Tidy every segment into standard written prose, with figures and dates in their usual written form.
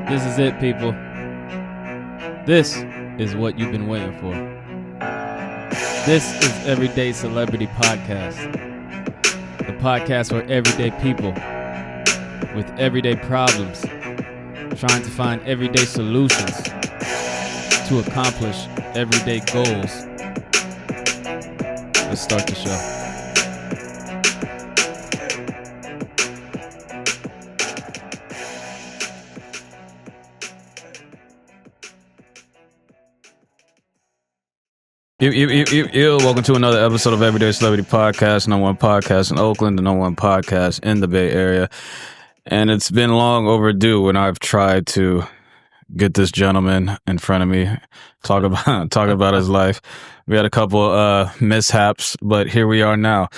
This is it, people. This is what you've been waiting for. This is Everyday Celebrity Podcast. The podcast for everyday people with everyday problems, trying to find everyday solutions to accomplish everyday goals. Let's start the show. Welcome to another episode of Everyday Celebrity Podcast, number one podcast in Oakland, the number one podcast in the Bay Area. And it's been long overdue when I've tried to get this gentleman in front of me, talk about his life. We had a couple mishaps, but here we are now.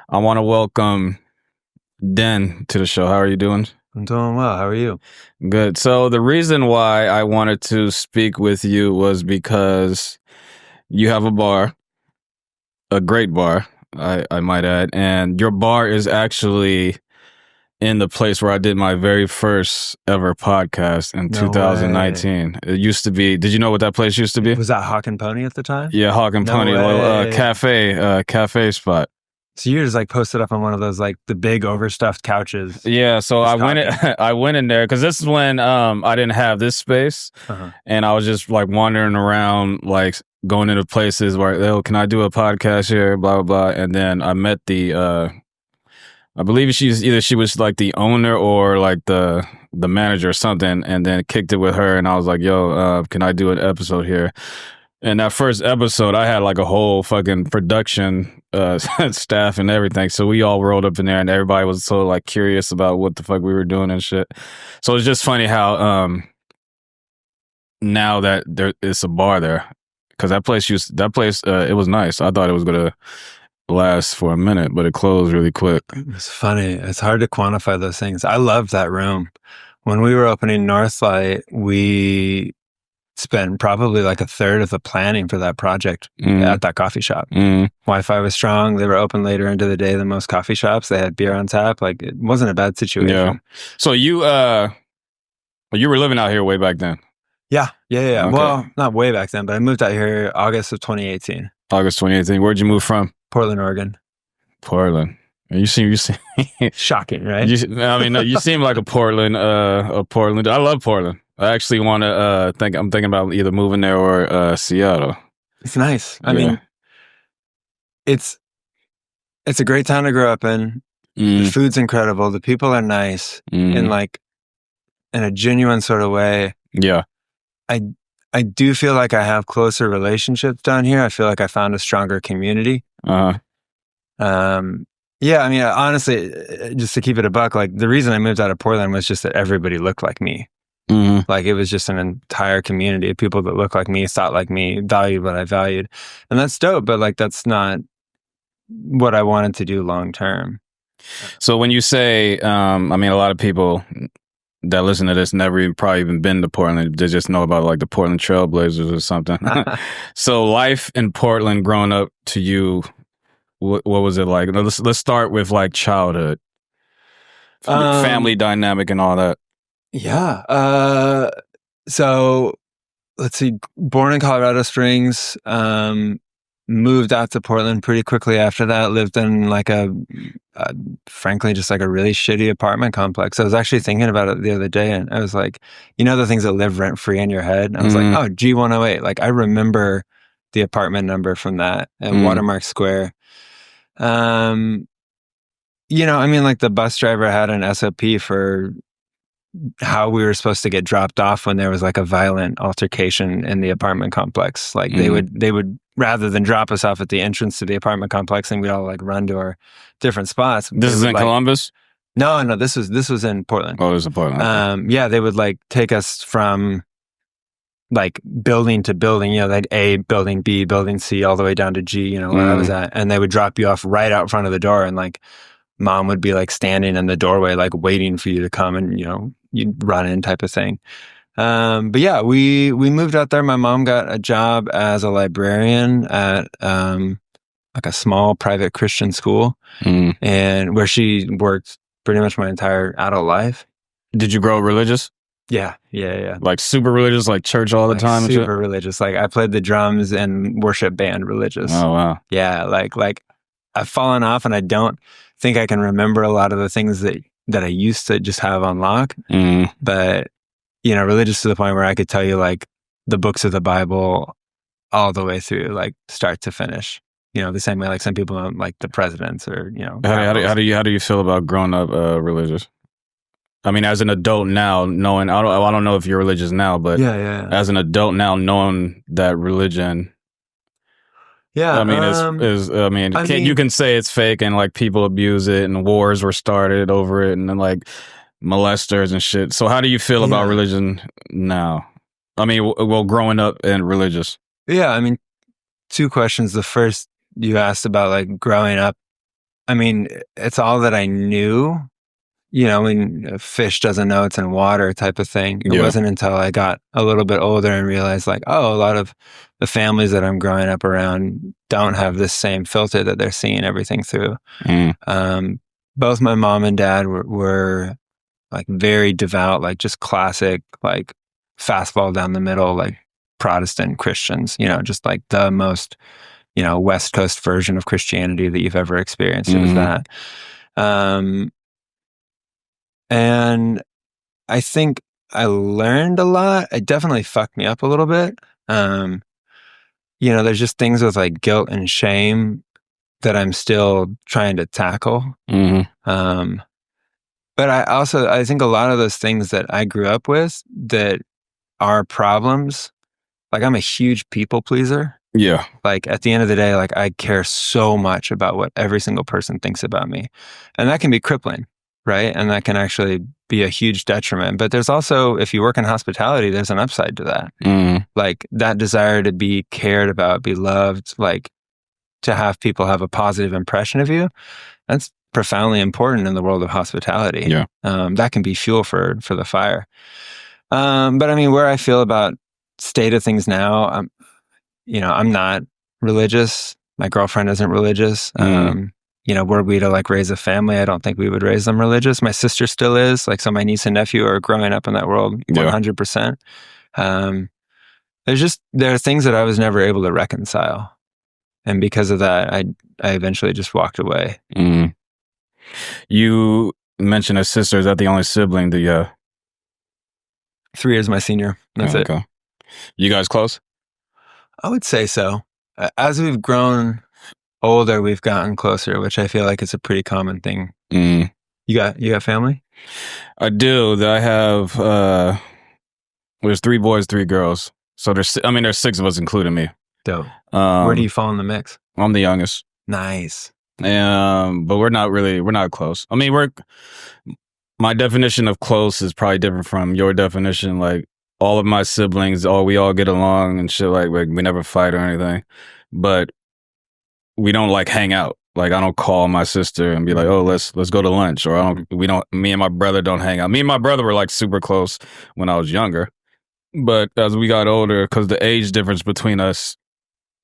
I want to welcome Den to the show. How are you doing? I'm doing well. How are you? Good. So the reason why I wanted to speak with you was because you have a bar, a great bar, I might add, and your bar is actually in the place where I did my very first ever podcast in 2019. It used to be, did you know what that place used to be? Was that Hawk and Pony at the time? Yeah, Hawk and Pony, little cafe spot. So you just like posted up on one of those like the big overstuffed couches. Yeah, so I went in there because this is when I didn't have this space, and I was just like wandering around, like going into places where, oh, can I do a podcast here? Blah blah blah. And then I met the I believe she was like the owner or like the manager or something, and then kicked it with her, and I was like, yo, can I do an episode here? And that first episode, I had like a whole fucking production staff and everything. So we all rolled up in there and everybody was so like curious about what the fuck we were doing and shit. So it's just funny how now that there is a bar there, because that place it was nice. I thought it was gonna last for a minute, but it closed really quick. It's funny. It's hard to quantify those things. I loved that room. When we were opening Northlight, we spent probably like a third of the planning for that project at that coffee shop. Wi-Fi was strong. They were open later into the day than most coffee shops. They had beer on tap. Like, it wasn't a bad situation. Yeah. So you were living out here way back then? Yeah. Okay. Well, not way back then, but I moved out here August of 2018. August 2018. Where'd you move from? Portland, Oregon. Portland. You seem shocking, right? You seem like a Portland. I love Portland. I actually want to I'm thinking about either moving there or Seattle. It's nice. I mean, it's a great town to grow up in. The food's incredible. The people are nice in a genuine sort of way. Yeah. I do feel like I have closer relationships down here. I feel like I found a stronger community. Yeah, I mean, honestly, just to keep it a buck, like the reason I moved out of Portland was just that everybody looked like me. Like it was just an entire community of people that looked like me, thought like me, valued what I valued. And that's dope, but like that's not what I wanted to do long term. So when you say, I mean, a lot of people that listen to this never probably even been to Portland. They just know about like the Portland Trailblazers or something. So life in Portland growing up to you, what was it like? Let's start with like childhood, family dynamic and all that. Yeah. So let's see, born in Colorado Springs, moved out to Portland pretty quickly after that, lived in like frankly, just like a really shitty apartment complex. I was actually thinking about it the other day and I was like, you know, the things that live rent free in your head. And I was like, oh, G108. Like I remember the apartment number from that at Watermark Square. You know, I mean, like the bus driver had an SOP for how we were supposed to get dropped off when there was like a violent altercation in the apartment complex. Like they would rather than drop us off at the entrance to the apartment complex, and we'd all like run to our different spots. This is in Columbus? No, this was in Portland. Oh, it was in Portland. Yeah, they would like take us from like building to building, you know, like A, building B, building C, all the way down to G, you know, where I was at. And they would drop you off right out front of the door, and like mom would be like standing in the doorway, like waiting for you to come, and, you know, you'd run in type of thing. But yeah, we moved out there. My mom got a job as a librarian at like a small private Christian school, and where she worked pretty much my entire adult life. Did you grow up religious? Yeah, yeah. Like super religious, like church all the time and shit? Super religious. Like I played the drums and worship band religious. Oh, wow. Yeah, like I've fallen off and I don't think I can remember a lot of the things that I used to just have on lock. But, you know, religious to the point where I could tell you like the books of the Bible all the way through, like start to finish. You know, the same way like some people don't like the presidents or, you know. How do you feel about growing up religious? I mean, as an adult now, knowing I don't know if you're religious now, but as an adult now, knowing that religion, I mean, you can say it's fake and like people abuse it and wars were started over it and then like molesters and shit. So how do you feel about religion now? I mean, well, growing up and religious. Yeah, I mean, two questions. The first you asked about like growing up. I mean, it's all that I knew. You know, when a fish doesn't know it's in water type of thing. It wasn't until I got a little bit older and realized like, oh, a lot of the families that I'm growing up around don't have this same filter that they're seeing everything through. Both my mom and dad were like very devout, like just classic, like fastball down the middle, like Protestant Christians, you know, just like the most, you know, West Coast version of Christianity that you've ever experienced. It was that. And I think I learned a lot. It definitely fucked me up a little bit. You know, there's just things with like guilt and shame that I'm still trying to tackle. But I think a lot of those things that I grew up with that are problems, like I'm a huge people pleaser. Yeah. Like at the end of the day, like I care so much about what every single person thinks about me. And that can be crippling, right? And that can actually be a huge detriment. But there's also, if you work in hospitality, there's an upside to that. Like that desire to be cared about, be loved, like to have people have a positive impression of you. That's profoundly important in the world of hospitality. Yeah. That can be fuel for the fire. But I mean, where I feel about state of things now, I'm not religious. My girlfriend isn't religious. You know, were we to like raise a family, I don't think we would raise them religious. My sister still is. Like, so my niece and nephew are growing up in that world 100%. There are things that I was never able to reconcile. And because of that, I eventually just walked away. You mentioned a sister. Is that the only sibling that you 3 years my senior. That's it. You guys close? I would say so. As we've grown older, we've gotten closer, which I feel like is a pretty common thing. You got family? I do. I have there's 3 boys, 3 girls. So there's 6 of us, including me. Dope. Where do you fall in the mix? I'm the youngest. Nice. But we're not close. I mean, my definition of close is probably different from your definition. Like all of my siblings, we all get along and shit. Like we never fight or anything, but we don't like hang out. Like I don't call my sister and be like, oh, let's go to lunch. Or me and my brother don't hang out. Me and my brother were like super close when I was younger. But as we got older, because the age difference between us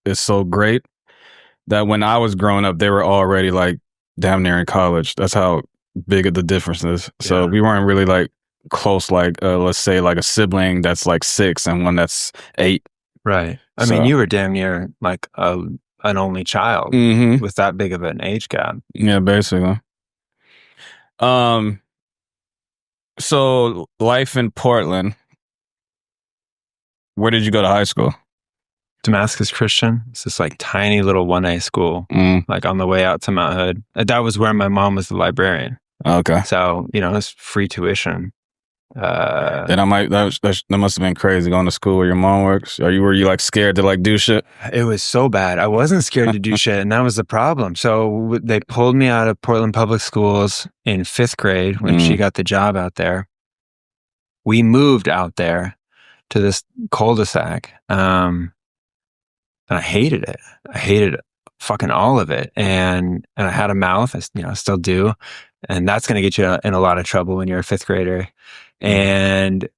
is so great that when I was growing up, they were already like damn near in college. That's how big of the difference is. So we weren't really like close, like let's say like a sibling that's like 6 and one that's 8. Right. I mean, you were damn near like an only child with that big of an age gap. Yeah, basically. So life in Portland. Where did you go to high school? Damascus Christian. It's this like tiny little 1A school, like on the way out to Mount Hood. That was where my mom was the librarian. Okay. So, you know, it's free tuition. Then that must have been crazy going to school where your mom works. Were you like scared to like do shit? It was so bad. I wasn't scared to do shit, and that was the problem. So they pulled me out of Portland Public Schools in 5th grade when she got the job out there. We moved out there to this cul-de-sac. And I hated it. I hated fucking all of it. And I had a mouth, I still do. And that's going to get you in a lot of trouble when you're a 5th grader. And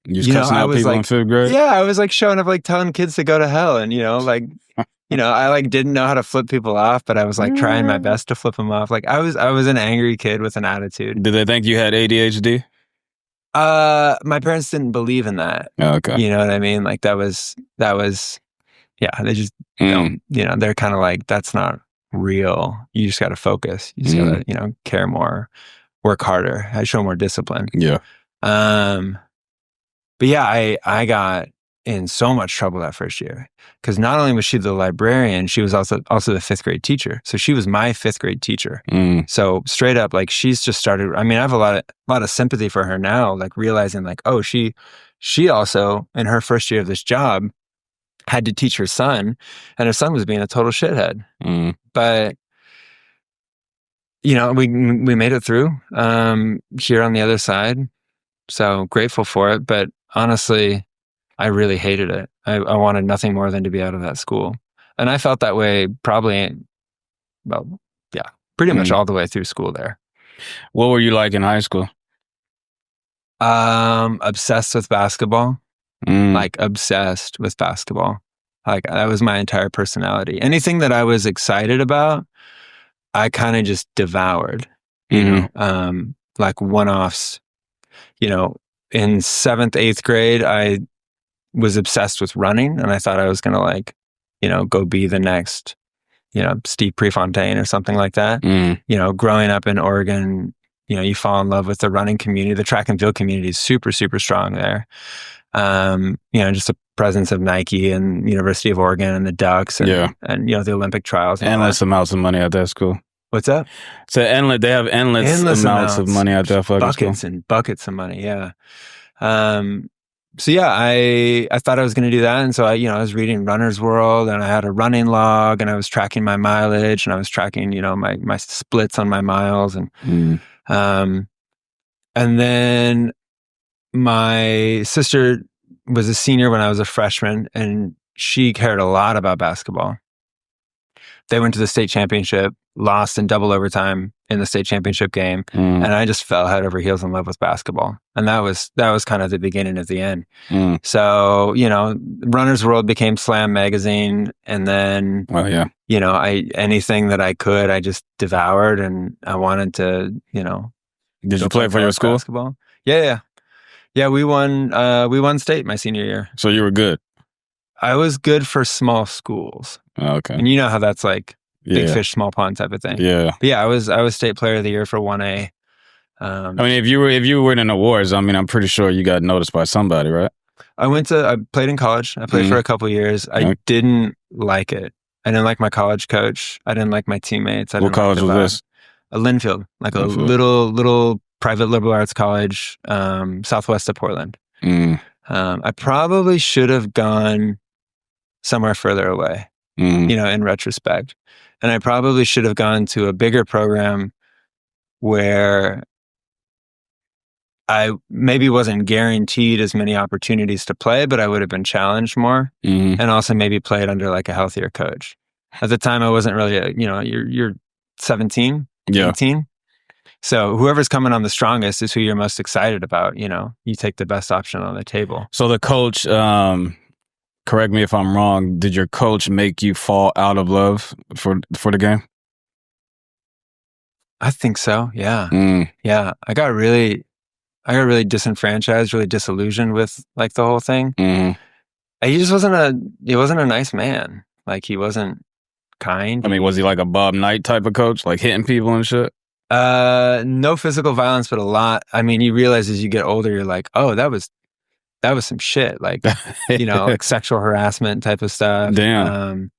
you just cussing out people in 5th grade? Yeah, I was like showing up, like telling kids to go to hell. And, I like didn't know how to flip people off, but I was like trying my best to flip them off. Like I was an angry kid with an attitude. Did they think you had ADHD? My parents didn't believe in that. Oh, okay. You know what I mean? Like that was, yeah, they just don't, they're kind of like, that's not real. You just got to focus. You just got to, care more, work harder, show more discipline. Yeah. But yeah, I got in so much trouble that first year because not only was she the librarian, she was also the 5th grade teacher. So she was my 5th grade teacher. So straight up, like she's just started. I mean, I have a lot of sympathy for her now, like realizing like, oh, she also in her first year of this job had to teach her son, and her son was being a total shithead. But we made it through here on the other side. So grateful for it. But honestly, I really hated it. I wanted nothing more than to be out of that school. And I felt that way probably, pretty much all the way through school there. What were you like in high school? Obsessed with basketball. Like obsessed with basketball. Like that was my entire personality. Anything that I was excited about, I kind of just devoured, like one-offs. In 7th, 8th grade, I was obsessed with running, and I thought I was going to go be the next, Steve Prefontaine or something like that. Growing up in Oregon, you fall in love with the running community. The track and field community is super, super strong there. Just the presence of Nike and University of Oregon and the Ducks and the Olympic trials. Endless amounts of money at that school. What's up? So they have endless amounts of money at that fucking school. Buckets and buckets of money. Yeah. So yeah, I thought I was going to do that. And so I was reading Runner's World, and I had a running log, and I was tracking my mileage, and I was tracking, my splits on my miles. And then my sister was a senior when I was a freshman, and she cared a lot about basketball. They went to the state championship, lost in double overtime in the state championship game, and I just fell head over heels in love with basketball. And that was kind of the beginning of the end. So, Runner's World became Slam magazine, and then anything that I could, I just devoured, and I wanted to, Did you play for your school? Basketball. Yeah. We won state my senior year. So you were good. I was good for small schools. Oh, okay. And you know how that's like big fish, small pond type of thing. Yeah. But yeah, I was state player of the year for 1A. I mean, if you were winning awards, I mean, I'm pretty sure you got noticed by somebody, right? I played in college. I played for a couple of years. I didn't like it. I didn't like my college coach. I didn't like my teammates. What college was this? Linfield, like a little private liberal arts college, southwest of Portland. I probably should have gone somewhere further away, in retrospect. And I probably should have gone to a bigger program where I maybe wasn't guaranteed as many opportunities to play, but I would have been challenged more, and also maybe played under like a healthier coach. At the time, I wasn't really, you're 17, 18. So whoever's coming on the strongest is who you're most excited about. You take the best option on the table. So the coach, correct me if I'm wrong, did your coach make you fall out of love for the game? I think so. Yeah. Yeah. I got really disenfranchised, really disillusioned with like the whole thing. He just wasn't a nice man. Like he wasn't kind. I mean, was he like a Bob Knight type of coach, like hitting people and shit? No physical violence, but a lot. I mean, you realize as you get older, you're like, oh, that was some shit. Like, like sexual harassment type of stuff. Damn.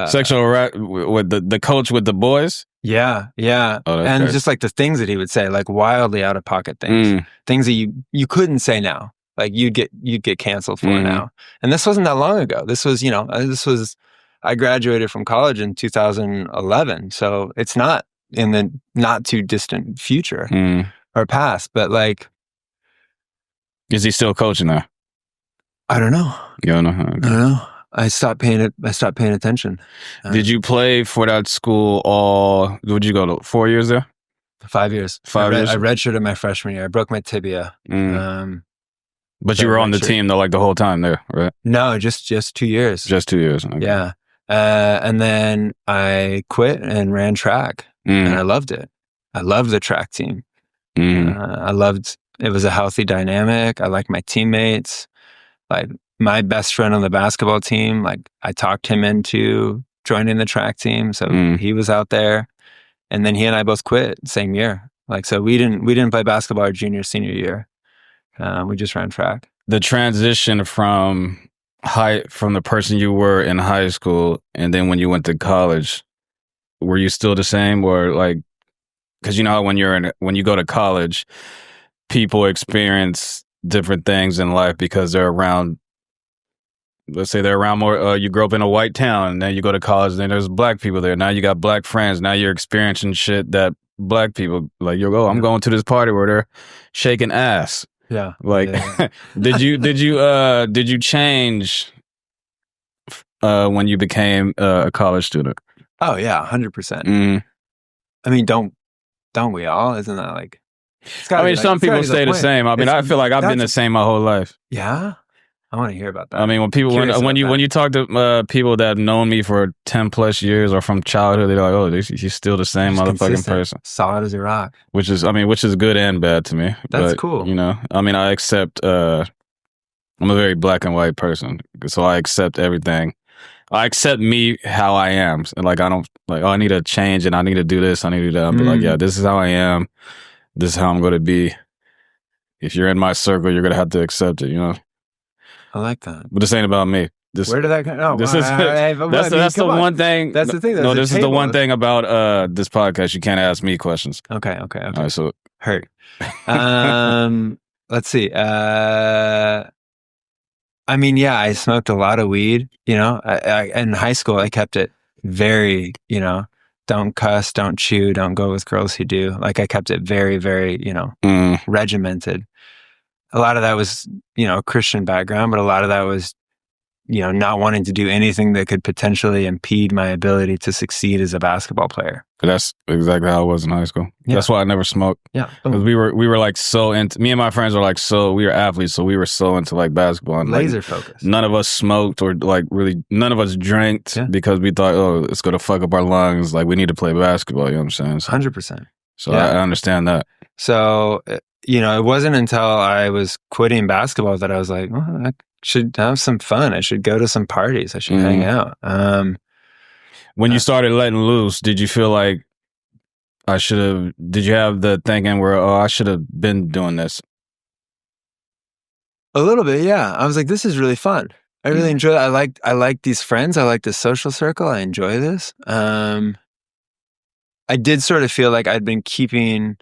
Sexual with the coach with the boys. Yeah. Oh, and crazy. just like the things that he would say, like wildly out of pocket things that you couldn't say now. Like you'd get canceled for now. And this wasn't that long ago. This was, I graduated from college in 2011. So it's not in the not too distant future or past, but like. Is he still coaching there? I don't know. You don't know? Okay. I don't know. I stopped paying attention. Did you play for that school would you go to 4 years there? 5 years. 5 years? I redshirted my freshman year. I broke my tibia. But you were on the team though, like the whole time there, right? No, just 2 years. Just 2 years. Okay. Yeah. And then I quit and ran track, and I loved it. I loved the track team. I loved, it was a healthy dynamic. I liked my teammates. Like my best friend on the basketball team, like I talked him into joining the track team. So he was out there, and then he and I both quit same year. Like, so we didn't play basketball our senior year. We just ran track. The transition from the person you were in high school, and then when you went to college, were you still the same, or like, because you know how when you go to college, people experience different things in life because they're around. Let's say they're around more. You grew up in a white town, and then you go to college, and then there's black people there. Now you got black friends. Now you're experiencing shit that black people like. I'm going to this party where they're shaking ass. Yeah. Like, yeah. did you change when you became a college student? Oh yeah, 100%. I mean, don't we all? Isn't that like? I mean, some people stay the same. I mean, I feel like I've been the same my whole life. Yeah. I want to hear about that. I mean, when you talk to people that have known me for 10 plus years or from childhood, they're like, "Oh, he's still the same motherfucking person, solid as a rock." Which is good and bad to me. That's cool. You know, I mean, I accept. I'm a very black and white person, so I accept everything. I accept me how I am, and like I don't like. Oh, I need to change, and I need to do this. I need to do that. I'm like, yeah, this is how I am. This is how I'm going to be. If you're in my circle, you're going to have to accept it. You know. I like that. But this ain't about me. Where did that come? No, that's the one thing. That's the thing. This is the one thing about this podcast. You can't ask me questions. Okay. All right, so hurt. Let's see. I mean, yeah, I smoked a lot of weed. You know, in high school, I kept it very, you know, don't cuss, don't chew, don't go with girls who do. Like I kept it very, very, you know, regimented. A lot of that was, you know, a Christian background, but a lot of that was, you know, not wanting to do anything that could potentially impede my ability to succeed as a basketball player. But that's exactly how I was in high school. Yeah. That's why I never smoked. Yeah. Because we were like so into, me and my friends were like we were athletes, so we were so into like basketball. And laser like, focused. None of us smoked or like really, none of us drank because we thought, oh, it's going to fuck up our lungs. Like we need to play basketball, you know what I'm saying? So, 100%. So I understand that. So, you know, it wasn't until I was quitting basketball that I was like, well, I should have some fun. I should go to some parties. I should hang out. When you started letting loose, did you feel like did you have the thinking where, oh, I should have been doing this? A little bit, yeah. I was like, this is really fun. I really enjoy it. I like these friends. I like this social circle. I enjoy this. I did sort of feel like I'd been keeping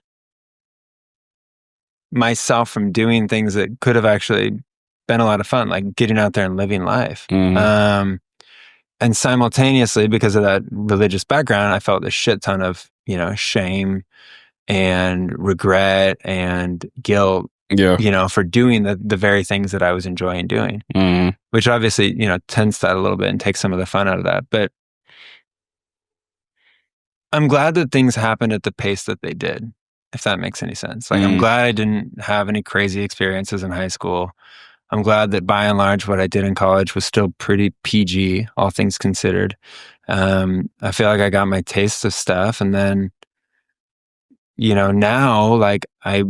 myself from doing things that could have actually been a lot of fun, like getting out there and living life. And simultaneously, because of that religious background, I felt a shit ton of, you know, shame and regret and guilt, you know, for doing the very things that I was enjoying doing, which obviously, you know, tends that a little bit and takes some of the fun out of that. But I'm glad that things happened at the pace that they did, if that makes any sense. Like, I'm glad I didn't have any crazy experiences in high school. I'm glad that by and large, what I did in college was still pretty PG, all things considered. I feel like I got my taste of stuff. And then, you know, now like I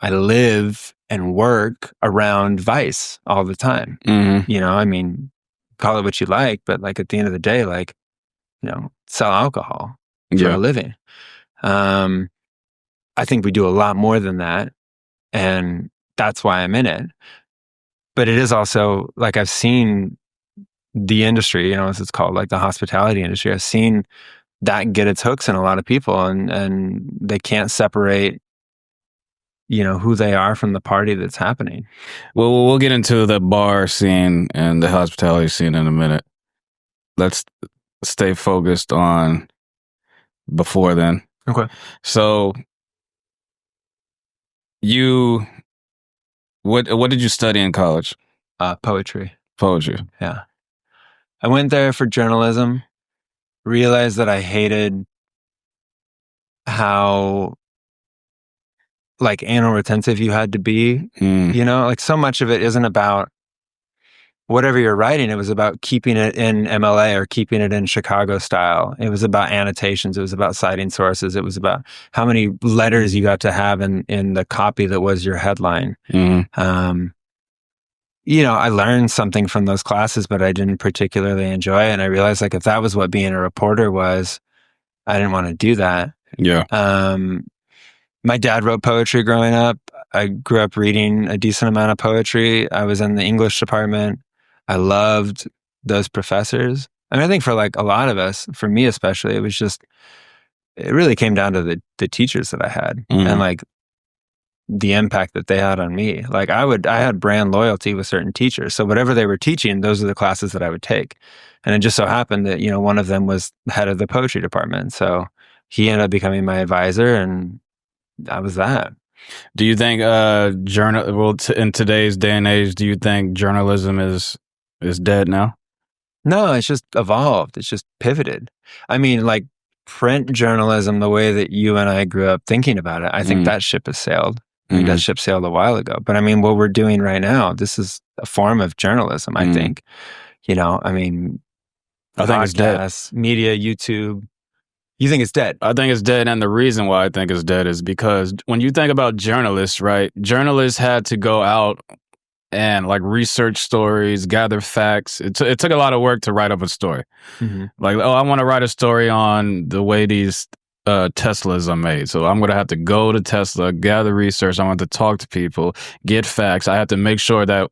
live and work around vice all the time. You know, I mean, call it what you like, but like at the end of the day, like, you know, sell alcohol for a living. I think we do a lot more than that. And that's why I'm in it. But it is also like I've seen the industry, you know, as it's called, like the hospitality industry. I've seen that get its hooks in a lot of people, and they can't separate, you know, who they are from the party that's happening. Well, we'll get into the bar scene and the hospitality scene in a minute. Let's stay focused on before then. Okay. So what did you study in college? Poetry. Poetry. Yeah. I went there for journalism, realized that I hated how like anal retentive you had to be, you know, like so much of it isn't about whatever you're writing, it was about keeping it in MLA or keeping it in Chicago style. It was about annotations. It was about citing sources. It was about how many letters you got to have in the copy that was your headline. Mm-hmm. I learned something from those classes, but I didn't particularly enjoy it. And I realized like if that was what being a reporter was, I didn't want to do that. Yeah. My dad wrote poetry growing up. I grew up reading a decent amount of poetry. I was in the English department. I loved those professors. And I think for like a lot of us, for me especially, it really came down to the teachers that I had and like the impact that they had on me. Like I had brand loyalty with certain teachers. So whatever they were teaching, those are the classes that I would take. And it just so happened that, one of them was head of the poetry department. So he ended up becoming my advisor and that was that. Do you think in today's day and age, do you think journalism is dead now? No, it's just evolved. It's just pivoted. I mean, like print journalism, the way that you and I grew up thinking about it, I think that ship has sailed. I think that ship sailed a while ago. But I mean, what we're doing right now, this is a form of journalism, I think. I mean, I think it's dead. Media, YouTube. You think it's dead? I think it's dead. And the reason why I think it's dead is because when you think about journalists, right? Journalists had to go out and like research stories, gather facts. It took a lot of work to write up a story. Mm-hmm. Like, I want to write a story on the way these Teslas are made. So I'm going to have to go to Tesla, gather research. I want to talk to people, get facts. I have to make sure that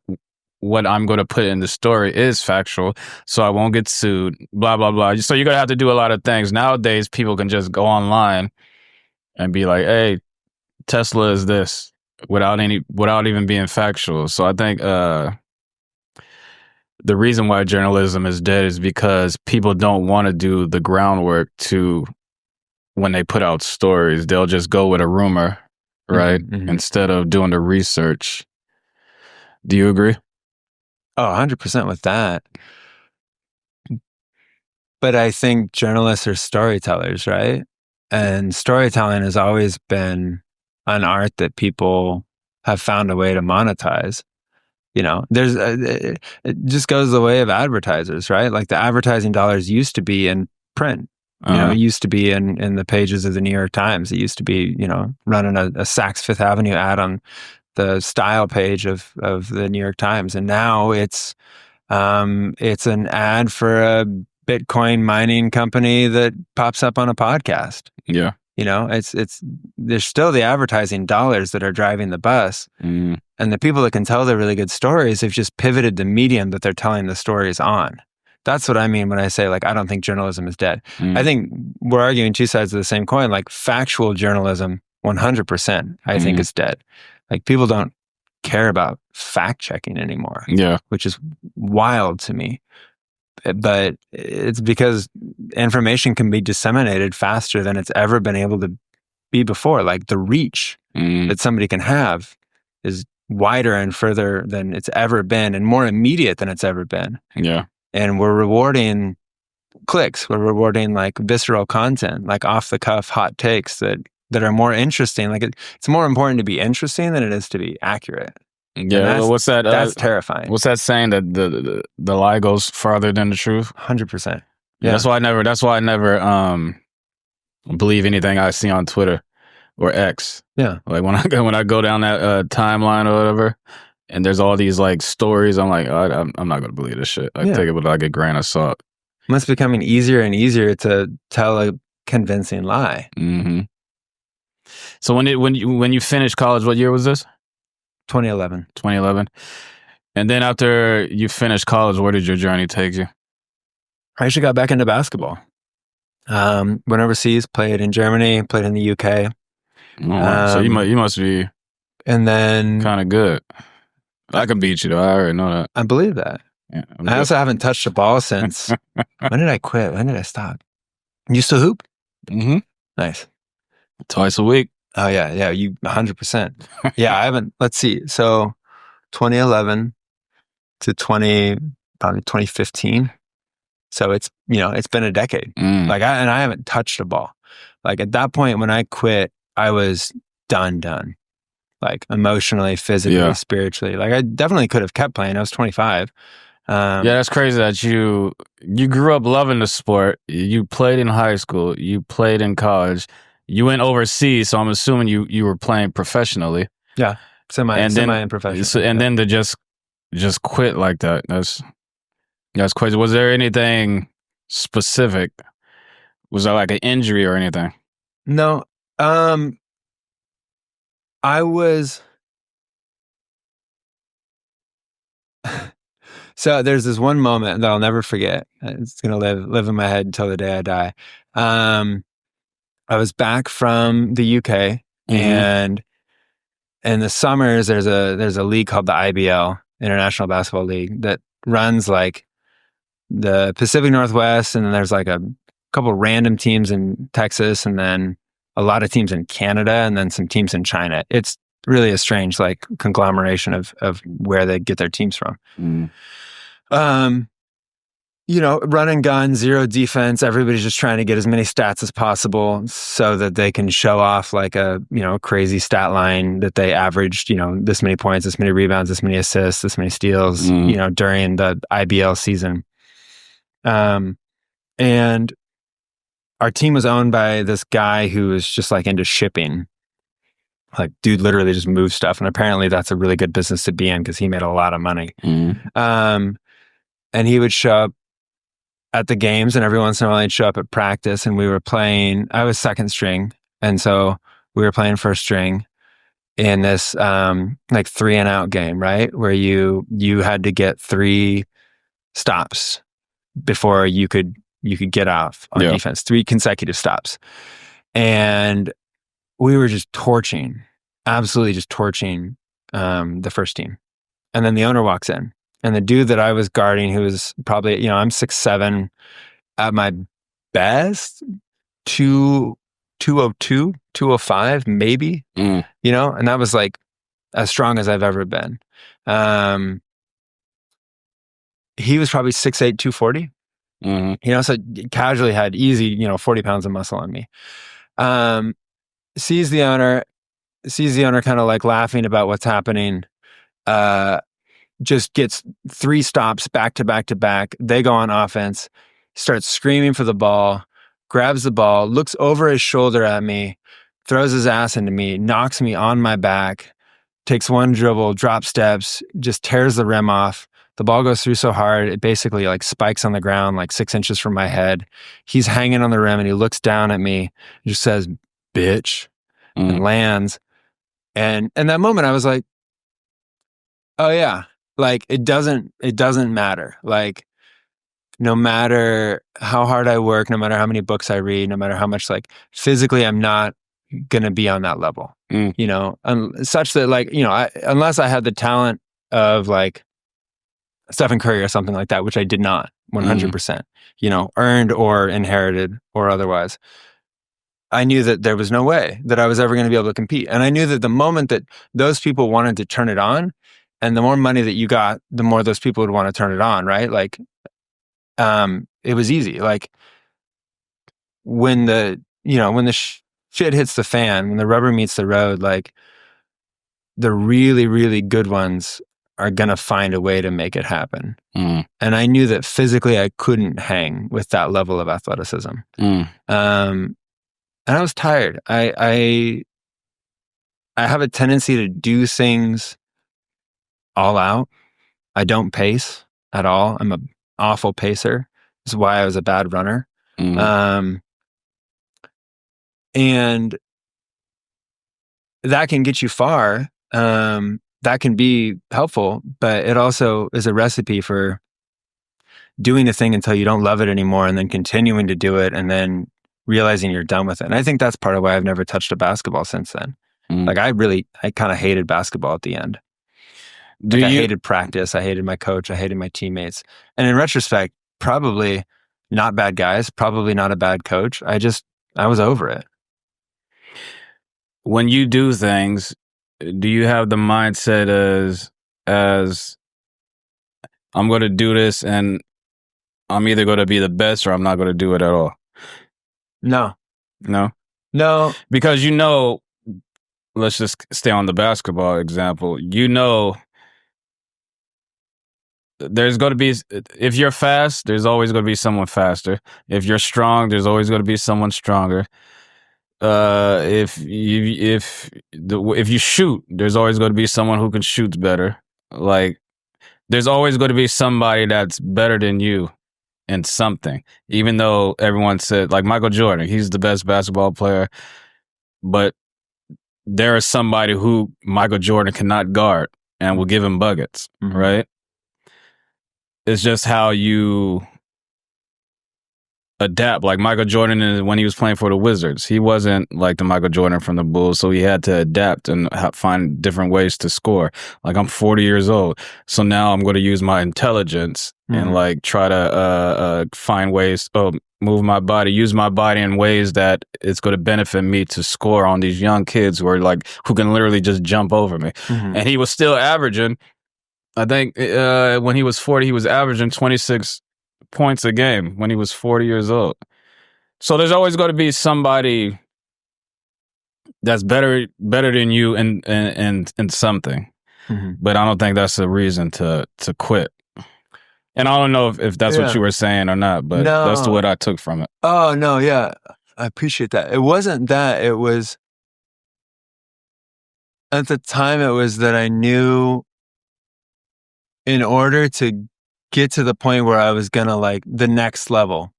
what I'm going to put in the story is factual so I won't get sued, blah, blah, blah. So you're going to have to do a lot of things. Nowadays, people can just go online and be like, hey, Tesla is this without even being factual. So I think the reason why journalism is dead is because people don't want to do the groundwork when they put out stories. They'll just go with a rumor, right? Mm-hmm. Instead of doing the research. Do you agree? Oh, 100% with that. But I think journalists are storytellers, right? And storytelling has always been an art that people have found a way to monetize. It just goes the way of advertisers, right? Like the advertising dollars used to be in print. It used to be in the pages of the New York Times. It used to be, running a Saks Fifth Avenue ad on the style page of the New York Times. And now it's an ad for a Bitcoin mining company that pops up on a podcast. Yeah. There's still the advertising dollars that are driving the bus. And the people that can tell the really good stories have just pivoted the medium that they're telling the stories on. That's what I mean when I say, like, I don't think journalism is dead. I think we're arguing two sides of the same coin. Like factual journalism, 100%, I think is dead. Like people don't care about fact checking anymore. Yeah. Which is wild to me. But it's because information can be disseminated faster than it's ever been able to be before. Like the reach that somebody can have is wider and further than it's ever been and more immediate than it's ever been. Yeah. And we're rewarding clicks. We're rewarding like visceral content, like off the cuff hot takes that are more interesting. Like it's more important to be interesting than it is to be accurate. Yeah, what's that? That's terrifying. What's that saying that the lie goes farther than the truth? 100%. Yeah, that's why I never believe anything I see on Twitter or X. Yeah, like when I go down that timeline or whatever, and there's all these like stories, I'm like, I'm not gonna believe this shit. I take it with like a grain of salt. It's becoming easier and easier to tell a convincing lie. Mm-hmm. So when you finished college, what year was this? 2011. 2011. And then after you finished college, where did your journey take you? I actually got back into basketball. Went overseas, played in Germany, played in the UK. So you must be and then kind of good. I can beat you though. I already know that. I believe that. Yeah, I also haven't touched a ball since. When did I quit? When did I stop? You still hoop? Mm-hmm. Nice. Twice a week. Oh yeah, you 100%. Yeah, I haven't. Let's see. So 2011 to probably 2015. So it's been a decade. Like I haven't touched a ball. Like at that point when I quit, I was done. Like emotionally, physically, spiritually. Like I definitely could have kept playing. I was 25. Yeah, that's crazy that you grew up loving the sport. You played in high school. You played in college. You went overseas, so I'm assuming you were playing professionally. Yeah, semi and professional. So, and then to just quit like that. That's crazy. Was there anything specific? Was there like an injury or anything? No. I was. So there's this one moment that I'll never forget. It's gonna live in my head until the day I die. I was back from the UK, and in the summers there's a league called the IBL, International Basketball League, that runs like the Pacific Northwest, and then there's like a couple random teams in Texas, and then a lot of teams in Canada, and then some teams in China. It's really a strange like conglomeration of where they get their teams from. Run and gun, zero defense. Everybody's just trying to get as many stats as possible so that they can show off like a crazy stat line that they averaged, this many points, this many rebounds, this many assists, this many steals, during the IBL season. And our team was owned by this guy who was just like into shipping. Like, dude literally just moved stuff. And apparently that's a really good business to be in because he made a lot of money. And he would show up at the games, and every once in a while he'd show up at practice, and we were playing. I was second string, and so we were playing first string in this like 3 and out game, right? Where you had to get 3 stops before you could get off on defense, 3 consecutive stops. And we were just absolutely just torching the first team. And then the owner walks in, and the dude that I was guarding, who was probably, I'm 6'7", at my best, 202, 205, maybe, and that was like as strong as I've ever been. He was probably 6'8", 240, so casually had easy, 40 pounds of muscle on me. Sees the owner kind of like laughing about what's happening, just gets 3 stops back to back to back. They go on offense, starts screaming for the ball, grabs the ball, looks over his shoulder at me, throws his ass into me, knocks me on my back, takes 1 dribble, drop steps, just tears the rim off. The ball goes through so hard, it basically like spikes on the ground like 6 inches from my head. He's hanging on the rim, and he looks down at me and just says, "Bitch," and lands. And in that moment I was like, oh yeah, like it doesn't matter. Like, no matter how hard I work, no matter how many books I read, no matter how much like physically I'm not going to be on that level, such that like, unless I had the talent of like Stephen Curry or something like that, which I did not 100%, earned or inherited or otherwise. I knew that there was no way that I was ever going to be able to compete. And I knew that the moment that those people wanted to turn it on, and the more money that you got, the more those people would want to turn it on, right? Like, it was easy. Like, when the shit hits the fan, when the rubber meets the road, like, the really, really good ones are going to find a way to make it happen. And I knew that physically I couldn't hang with that level of athleticism. And I was tired. I have a tendency to do things all out. I don't pace at all. I'm an awful pacer. This is why I was a bad runner. And that can get you far. That can be helpful, but it also is a recipe for doing a thing until you don't love it anymore, and then continuing to do it, and then realizing you're done with it. And I think that's part of why I've never touched a basketball since then. Like, I kind of hated basketball at the end. I hated practice. I hated my coach. I hated my teammates. And in retrospect, probably not bad guys, probably not a bad coach. I was over it. When you do things, do you have the mindset as I'm going to do this, and I'm either going to be the best or I'm not going to do it at all? No. Because let's just stay on the basketball example. there's going to be, if you're fast, there's always going to be someone faster. If you're strong, there's always going to be someone stronger. If you shoot, there's always going to be someone who can shoot better. Like, there's always going to be somebody that's better than you in something. Even though everyone said, like Michael Jordan, he's the best basketball player, but there is somebody who Michael Jordan cannot guard and will give him buckets, right? It's just how you adapt. Like Michael Jordan, when he was playing for the Wizards, he wasn't like the Michael Jordan from the Bulls, so he had to adapt and find different ways to score. Like, I'm 40 years old, so now I'm going to use my intelligence and like try to find ways, use my body in ways that it's going to benefit me to score on these young kids who can literally just jump over me. And he was still averaging, I think when he was 40, he was averaging 26 points a game when he was 40 years old. So there's always going to be somebody that's better than you in something. But I don't think that's a reason to quit. And I don't know if that's what you were saying or not, but that's what I took from it. Oh, no, yeah. I appreciate that. It wasn't that. It was, at the time, it was that I knew in order to get to the point where I was gonna like the next level.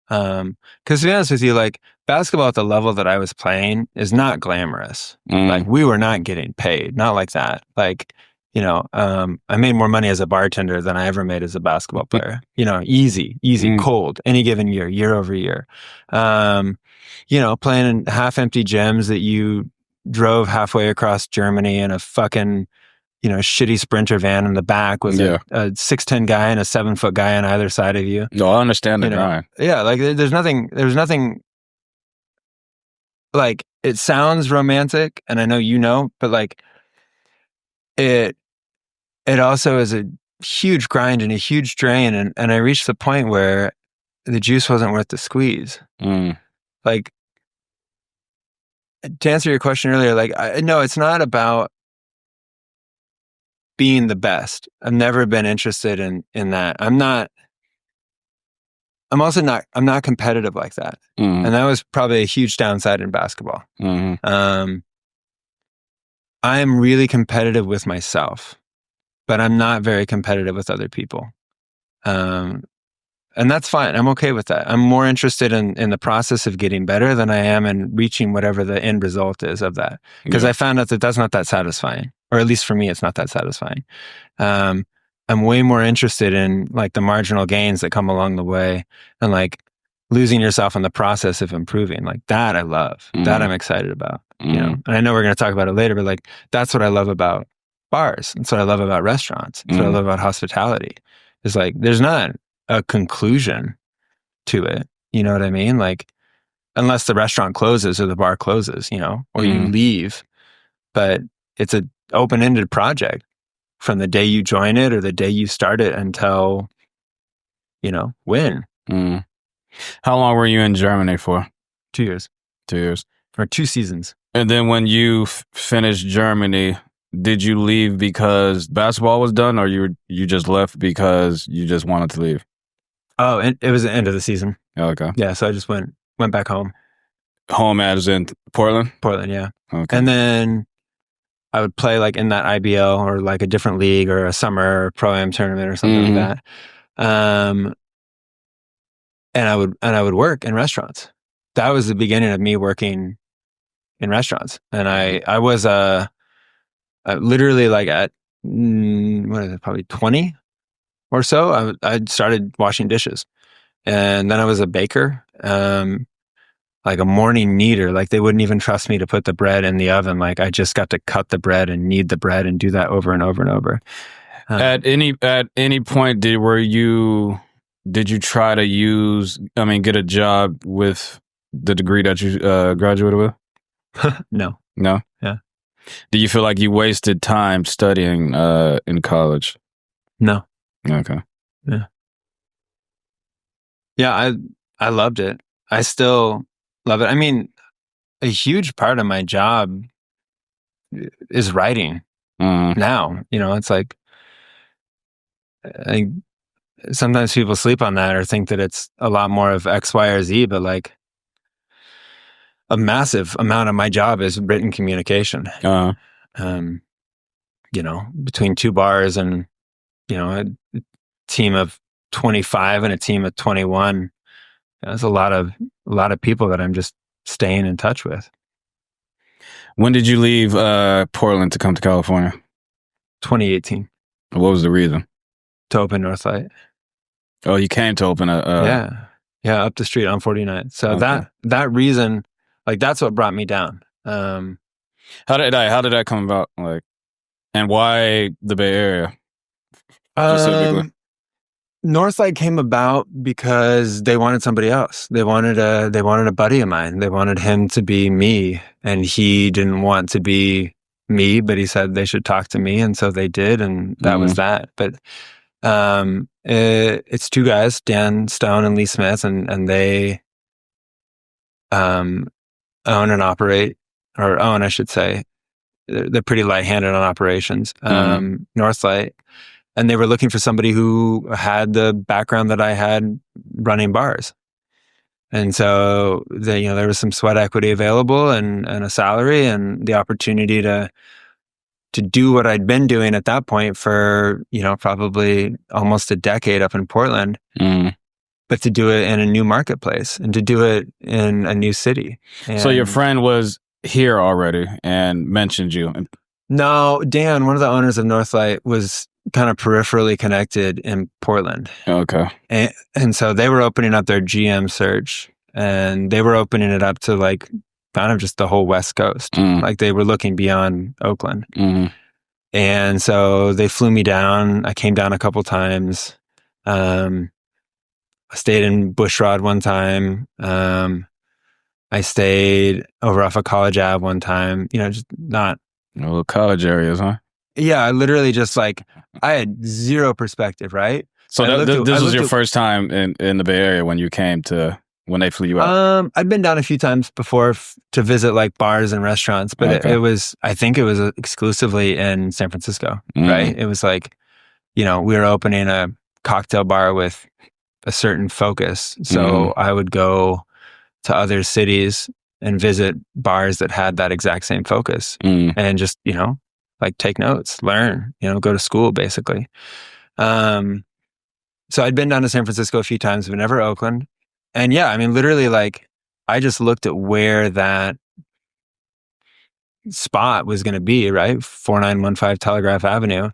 Because to be honest with you, like basketball at the level that I was playing is not glamorous. Like, we were not getting paid, not like that. Like, you know, I made more money as a bartender than I ever made as a basketball player. You know, easy, cold, any given year over year. You know, playing in half-empty gyms that you drove halfway across Germany in a fucking, you know, shitty Sprinter van in the back with a 6'10" guy and a 7-foot guy on either side of you. No, I understand the grind. Yeah, like there's nothing like, it sounds romantic, and I know you know, but like it also is a huge grind and a huge drain, and I reached the point where the juice wasn't worth the squeeze. Like, to answer your question earlier, like, no, it's not about being the best. I've never been interested in that. I'm not competitive like that. And that was probably a huge downside in basketball. I am really competitive with myself, but I'm not very competitive with other people. And that's fine. I'm okay with that. I'm more interested in the process of getting better than I am in reaching whatever the end result is of that. Because I found out that that's not that satisfying. Or at least for me, it's not that satisfying. I'm way more interested in like the marginal gains that come along the way, and like losing yourself in the process of improving. Like, that I love. That I'm excited about. You know, and I know we're going to talk about it later, but like, that's what I love about bars. That's what I love about restaurants. That's what I love about hospitality. It's like, there's not a conclusion to it. You know what I mean? Like, unless the restaurant closes or the bar closes, you know, or you leave. But it's an open-ended project from the day you join it or the day you start it until, you know, when. How long were you in Germany for? 2 years. 2 years. Or 2 seasons. And then when you finished Germany, did you leave because basketball was done, or you just left because you just wanted to leave? Oh, and it was the end of the season. Okay. Yeah, so I just went back home. Home as in Portland? Portland, yeah. Okay. And then I would play like in that IBL or like a different league or a summer pro-am tournament or something like that. And I would work in restaurants. That was the beginning of me working in restaurants. And I was literally like at what is it, probably 20 or so, I started washing dishes. And then I was a baker, like a morning kneader. Like, they wouldn't even trust me to put the bread in the oven. Like, I just got to cut the bread and knead the bread and do that over and over and over. At any point, did you try to get a job with the degree that you graduated with? No. No? Yeah. Do you feel like you wasted time studying in college? No. Okay. Yeah. Yeah, I loved it. I still love it. I mean, a huge part of my job is writing now. You know, it's like, I think sometimes people sleep on that or think that it's a lot more of X, Y, or Z, but like a massive amount of my job is written communication. You know, between two bars and, you know, a team of 25 and a team of 21. There's a lot of people that I'm just staying in touch with. When did you leave Portland to come to California? 2018. What was the reason? To open Northlight. Oh, you came to open a yeah, up the street on 49. So that reason, like, that's what brought me down. How did that come about? Like, and why the Bay Area specifically? Northlight came about because they wanted somebody else. They wanted a buddy of mine. They wanted him to be me, and he didn't want to be me, but he said they should talk to me, and so they did, and that was that. But it's two guys, Dan Stone and Lee Smith, and they own and operate, or own, I should say. They're pretty light-handed on operations. Northlight. And they were looking for somebody who had the background that I had running bars. And so there was some sweat equity available and a salary and the opportunity to do what I'd been doing at that point for, probably almost a decade up in Portland, but to do it in a new marketplace and to do it in a new city. And so your friend was here already and mentioned you? No, Dan, one of the owners of Northlight, was kind of peripherally connected in Portland. Okay. And so they were opening up their GM search, and they were opening it up to like kind of just the whole West Coast. Like they were looking beyond Oakland. And so they flew me down. I came down a couple times. I stayed in Bushrod one time. I stayed over off of College Ave one time, just not... Little college areas, huh? Yeah, I literally just like, I had zero perspective, right? So this was your first time in the Bay Area when they flew you out? I'd been down a few times before to visit like bars and restaurants, but I think it was exclusively in San Francisco, right? It was like, we were opening a cocktail bar with a certain focus. So I would go to other cities and visit bars that had that exact same focus and just, like take notes, learn, go to school basically. So I'd been down to San Francisco a few times, but never Oakland. And yeah, I mean, literally like I just looked at where that spot was going to be, right? 4915 Telegraph Avenue.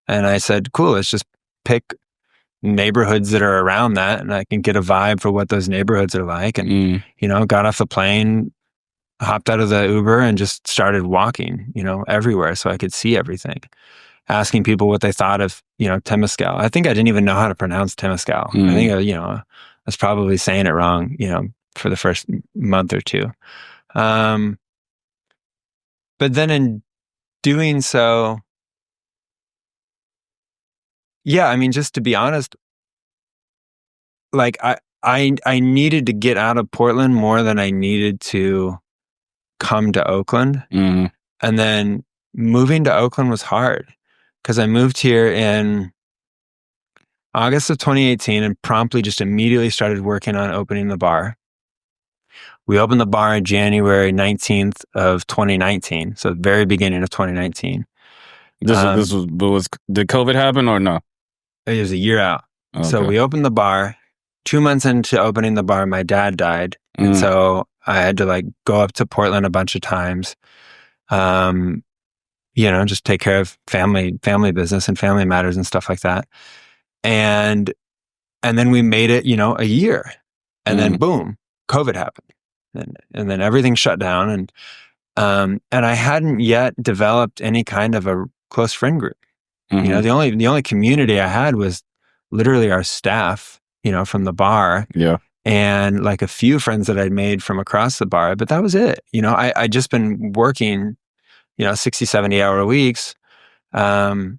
And I said, cool, let's just pick neighborhoods that are around that and I can get a vibe for what those neighborhoods are like. And, got off the plane, hopped out of the Uber and just started walking, everywhere so I could see everything. Asking people what they thought of, Temescal. I think I didn't even know how to pronounce Temescal. I think, I was probably saying it wrong, for the first month or two. But then in doing so, yeah, I mean, just to be honest, like I needed to get out of Portland more than I needed to come to Oakland. And then moving to Oakland was hard because I moved here in August of 2018 and promptly just immediately started working on opening the bar. We opened the bar on January 19th of 2019. So the very beginning of 2019. Did COVID happen or no? It was a year out. Okay. So we opened the bar. 2 months into opening the bar, my dad died. And so I had to like go up to Portland a bunch of times, just take care of family business and family matters and stuff like that. And then we made it, a year, and then boom, COVID happened, and then everything shut down. And I hadn't yet developed any kind of a close friend group. The only community I had was literally our staff, from the bar. Yeah. And like a few friends that I'd made from across the bar, but that was it. I'd just been working, 60, 70 hour weeks, and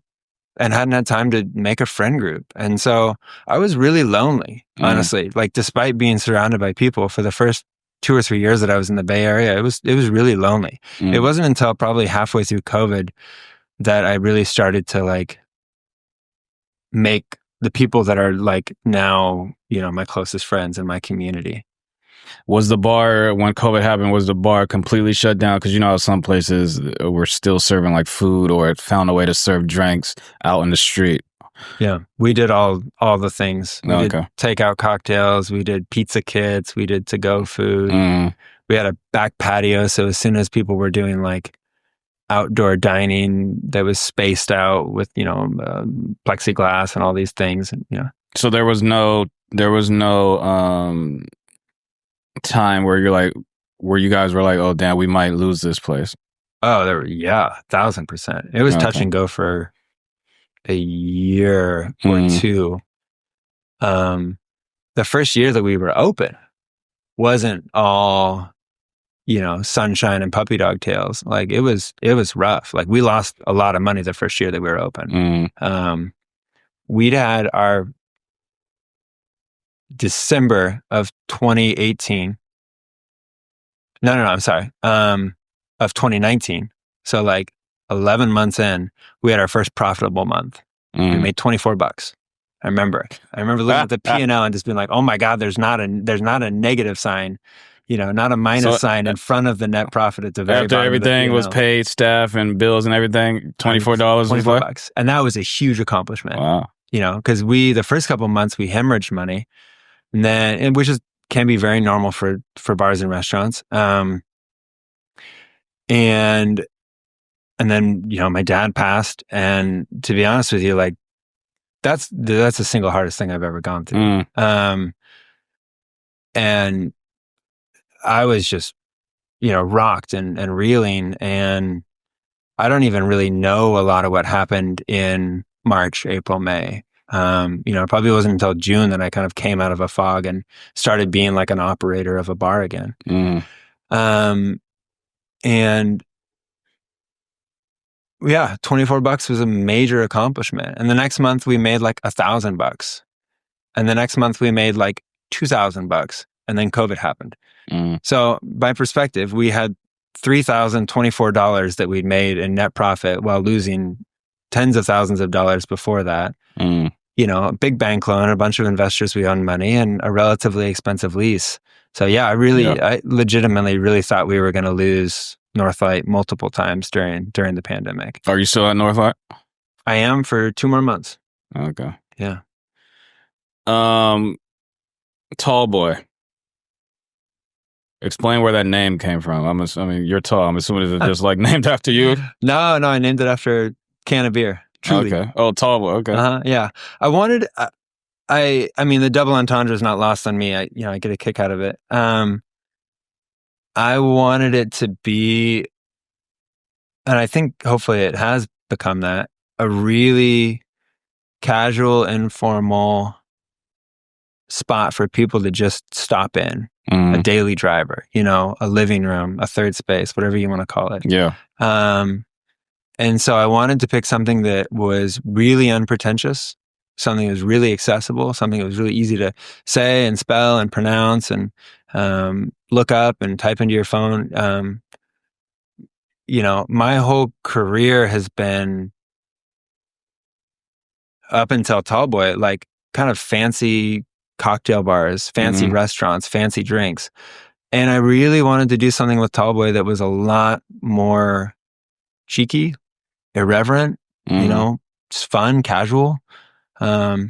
hadn't had time to make a friend group. And so I was really lonely, honestly, like despite being surrounded by people for the first 2 or 3 years that I was in the Bay Area, it was really lonely. It wasn't until probably halfway through COVID that I really started to like make the people that are like now, my closest friends in my community. Was the bar, when COVID happened, was the bar completely shut down? Because how some places were still serving like food or found a way to serve drinks out in the street. Yeah, we did all the things. We did takeout cocktails. We did pizza kits. We did to-go food. We had a back patio, so as soon as people were doing like outdoor dining that was spaced out with plexiglass and all these things, So there was no time where you guys were like, oh damn, we might lose this place. Oh, 1,000%. It was touch and go for a year or two. The first year that we were open wasn't all sunshine and puppy dog tails. Like it was rough. Like we lost a lot of money the first year that we were open. We'd had our December of 2018. No, I'm sorry. Of 2019. So like 11 months in, we had our first profitable month. We made $24. I remember looking at the P&L and just being like, oh my God, there's not a negative sign, not a minus sign in front of the net profit at the very after bottom. Everything was paid, staff and bills and everything, $24 was left. And that was a huge accomplishment. Wow. Because the first couple of months we hemorrhaged money, and which can be very normal for bars and restaurants. And then, my dad passed, and to be honest with you, like that's the single hardest thing I've ever gone through. And I was just, rocked and reeling, and I don't even really know a lot of what happened in March, April, May. It probably wasn't until June that I kind of came out of a fog and started being like an operator of a bar again. And yeah, $24 was a major accomplishment. And the next month we made like $1,000. And the next month we made like $2,000. And then COVID happened. So by perspective, we had $3,024 that we'd made in net profit while losing tens of thousands of dollars before that. A big bank loan, a bunch of investors we owed money, and a relatively expensive lease. So yeah, I legitimately really thought we were going to lose Northlight multiple times during the pandemic. Are you still at Northlight? I am for 2 more months. Okay. Yeah. Tallboy. Explain where that name came from. You're tall. I'm assuming it's just like named after you. No, I named it after a can of beer. Truly. Okay. Oh, Tallboy. Okay. Yeah. I wanted. The double entendre is not lost on me. I get a kick out of it. I wanted it to be, and I think hopefully it has become that, a really casual, informal spot for people to just stop in. A daily driver, a living room, a third space, whatever you want to call it. Yeah. And so I wanted to pick something that was really unpretentious, something that was really accessible, something that was really easy to say and spell and pronounce and look up and type into your phone. My whole career has been, up until Tallboy, like kind of fancy cocktail bars, fancy restaurants, fancy drinks. And I really wanted to do something with Tallboy that was a lot more cheeky, irreverent, just fun, casual. I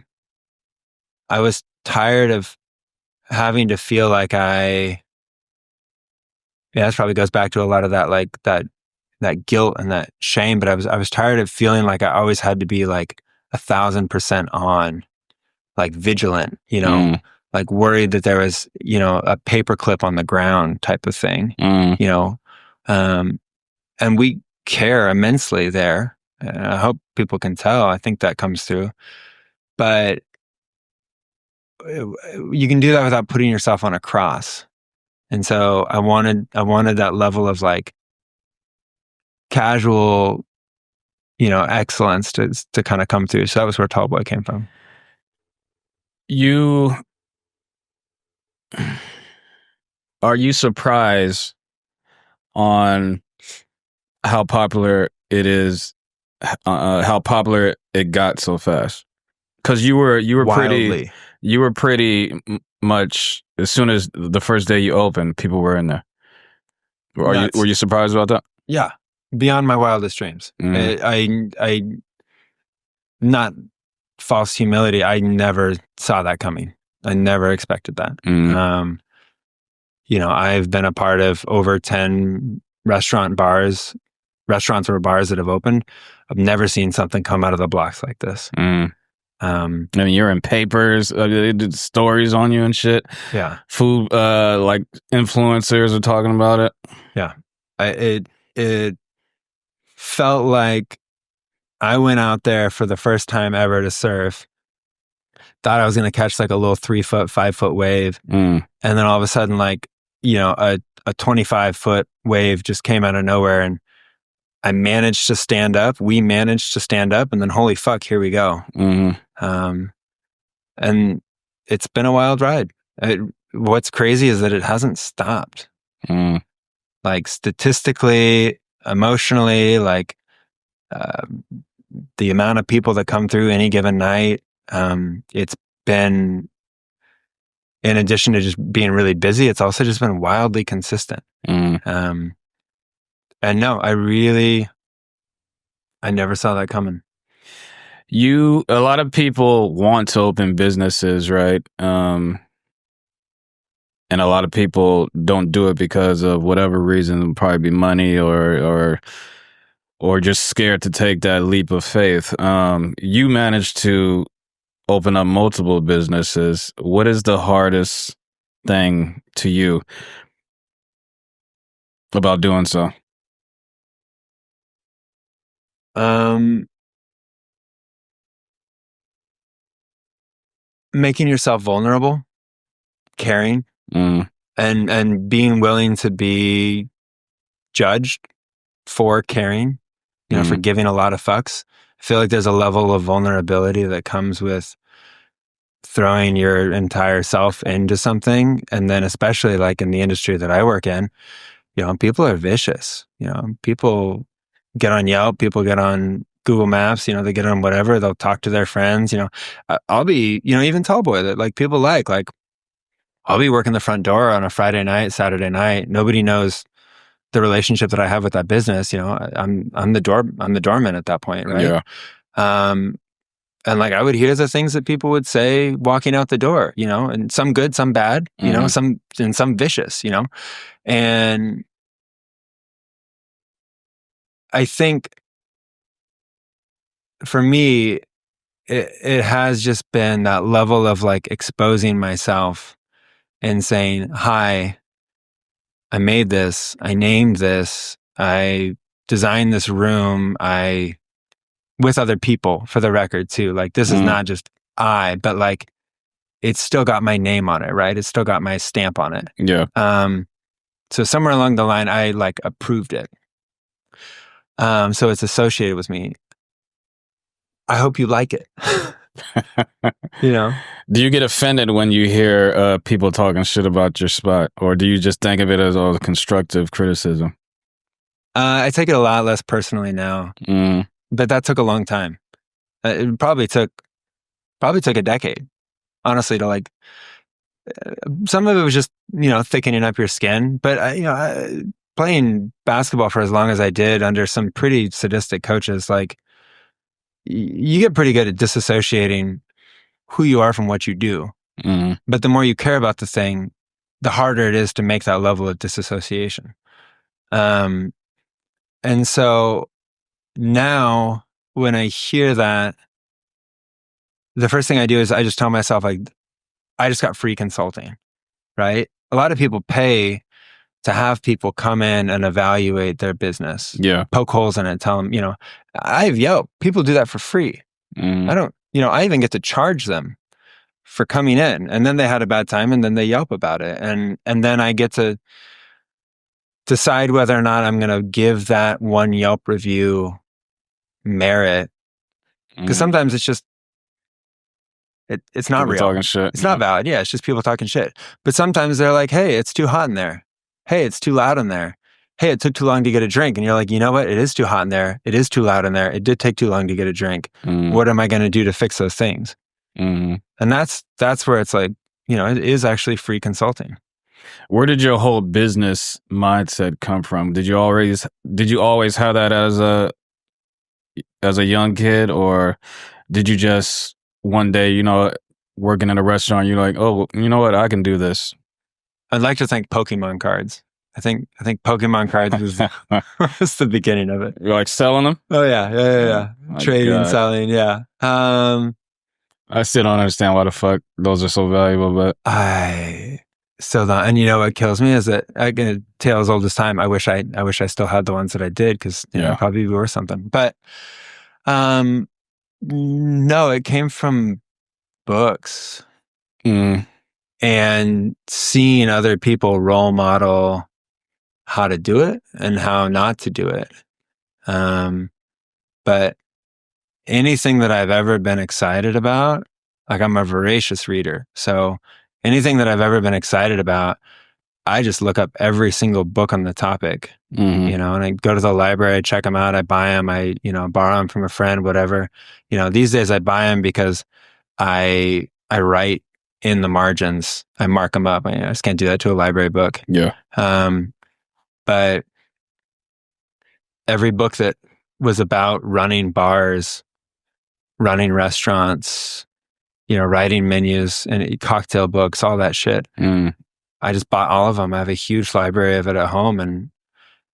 was tired of having to feel like this probably goes back to a lot of that, like that guilt and that shame. But I was tired of feeling like I always had to be like 1,000% on, like vigilant, like worried that there was, a paperclip on the ground type of thing, and we care immensely there. And I hope people can tell. I think that comes through. But you can do that without putting yourself on a cross. And so I wanted that level of like casual, excellence to kind of come through. So that was where Tallboy came from. Are you surprised on how popular it is, how popular it got so fast? Because you were wildly. pretty much, as soon as the first day you opened, people were in there. Were you surprised about that? Yeah, beyond my wildest dreams. I not false humility. I never saw that coming. I never expected that. I've been a part of over 10 restaurants or bars that have opened. I've never seen something come out of the blocks like this. I mean, you're in papers, they did stories on you and shit. Yeah. Food, like influencers are talking about it. Yeah. It felt like I went out there for the first time ever to surf. Thought I was going to catch like a little 3 foot, 5 foot wave. And then all of a sudden, like, a 25-foot wave just came out of nowhere, and I managed to stand up. We managed to stand up, and then holy fuck, here we go. And it's been a wild ride. What's crazy is that it hasn't stopped. Like statistically, emotionally, like the amount of people that come through any given night, it's been, in addition to just being really busy, it's also just been wildly consistent. And no, I never saw that coming. A lot of people want to open businesses, right? And a lot of people don't do it because of whatever reason. It'll probably be money or just scared to take that leap of faith. You managed to open up multiple businesses. What is the hardest thing to you about doing so? Making yourself vulnerable, caring, and being willing to be judged for caring, for giving a lot of fucks. I feel like there's a level of vulnerability that comes with throwing your entire self into something. And then especially like in the industry that I work in, people are vicious. People get on Yelp, people get on Google Maps, they get on whatever, they'll talk to their friends, I'll be, even Tallboy that like people like I'll be working the front door on a Friday night, Saturday night. Nobody knows the relationship that I have with that business. I'm the doorman at that point. Right. Yeah. And like I would hear the things that people would say walking out the door, and some good, some bad, some vicious, and I think for me, it has just been that level of like exposing myself and saying, hi, I made this, I named this, I designed this room, with other people, for the record too. Like this is not just but like it's still got my name on it, right? It's still got my stamp on it. Yeah. So somewhere along the line, I like approved it. So it's associated with me. I hope you like it. Do you get offended when you hear people talking shit about your spot, or do you just think of it as all constructive criticism? I take it a lot less personally now, but that took a long time. It probably took a decade, honestly, to like. Some of it was just thickening up your skin, but playing basketball for as long as I did under some pretty sadistic coaches, like. You get pretty good at disassociating who you are from what you do. But the more you care about the thing, the harder it is to make that level of disassociation. And so now when I hear that, the first thing I do is I just tell myself, like, I just got free consulting, right? A lot of people pay to have people come in and evaluate their business. Yeah. Poke holes in it, tell them, I have Yelp. People do that for free. I don't, I even get to charge them for coming in, and then they had a bad time and then they Yelp about it. And then I get to decide whether or not I'm going to give that one Yelp review merit. Because sometimes it's just, it's not people real. Talking shit. It's not valid. Yeah. It's just people talking shit. But sometimes they're like, hey, it's too hot in there. Hey, it's too loud in there. Hey, it took too long to get a drink. And you're like, you know what? It is too hot in there. It is too loud in there. It did take too long to get a drink. What am I going to do to fix those things? Mm-hmm. And that's where it's like, it is actually free consulting. Where did your whole business mindset come from? Did you always have that as a young kid, or did you just one day, working in a restaurant, you're like, oh, you know what, I can do this? I'd like to think Pokemon cards. I think Pokemon cards was the beginning of it. You're like selling them? Oh yeah. Trading, selling, yeah. I still don't understand why the fuck those are so valuable, but I still don't. And what kills me is that I can tale as old as time. I wish I still had the ones that I did, because probably worth something. But no, it came from books and seeing other people role model how to do it and how not to do it. But anything that I've ever been excited about, like, I'm a voracious reader. So anything that I've ever been excited about, I just look up every single book on the topic, and I go to the library, I check them out, I buy them, I borrow them from a friend, whatever. These days I buy them because I write in the margins, I mark them up. I just can't do that to a library book. Yeah. But every book that was about running bars, running restaurants, writing menus and cocktail books, all that shit. I just bought all of them. I have a huge library of it at home, and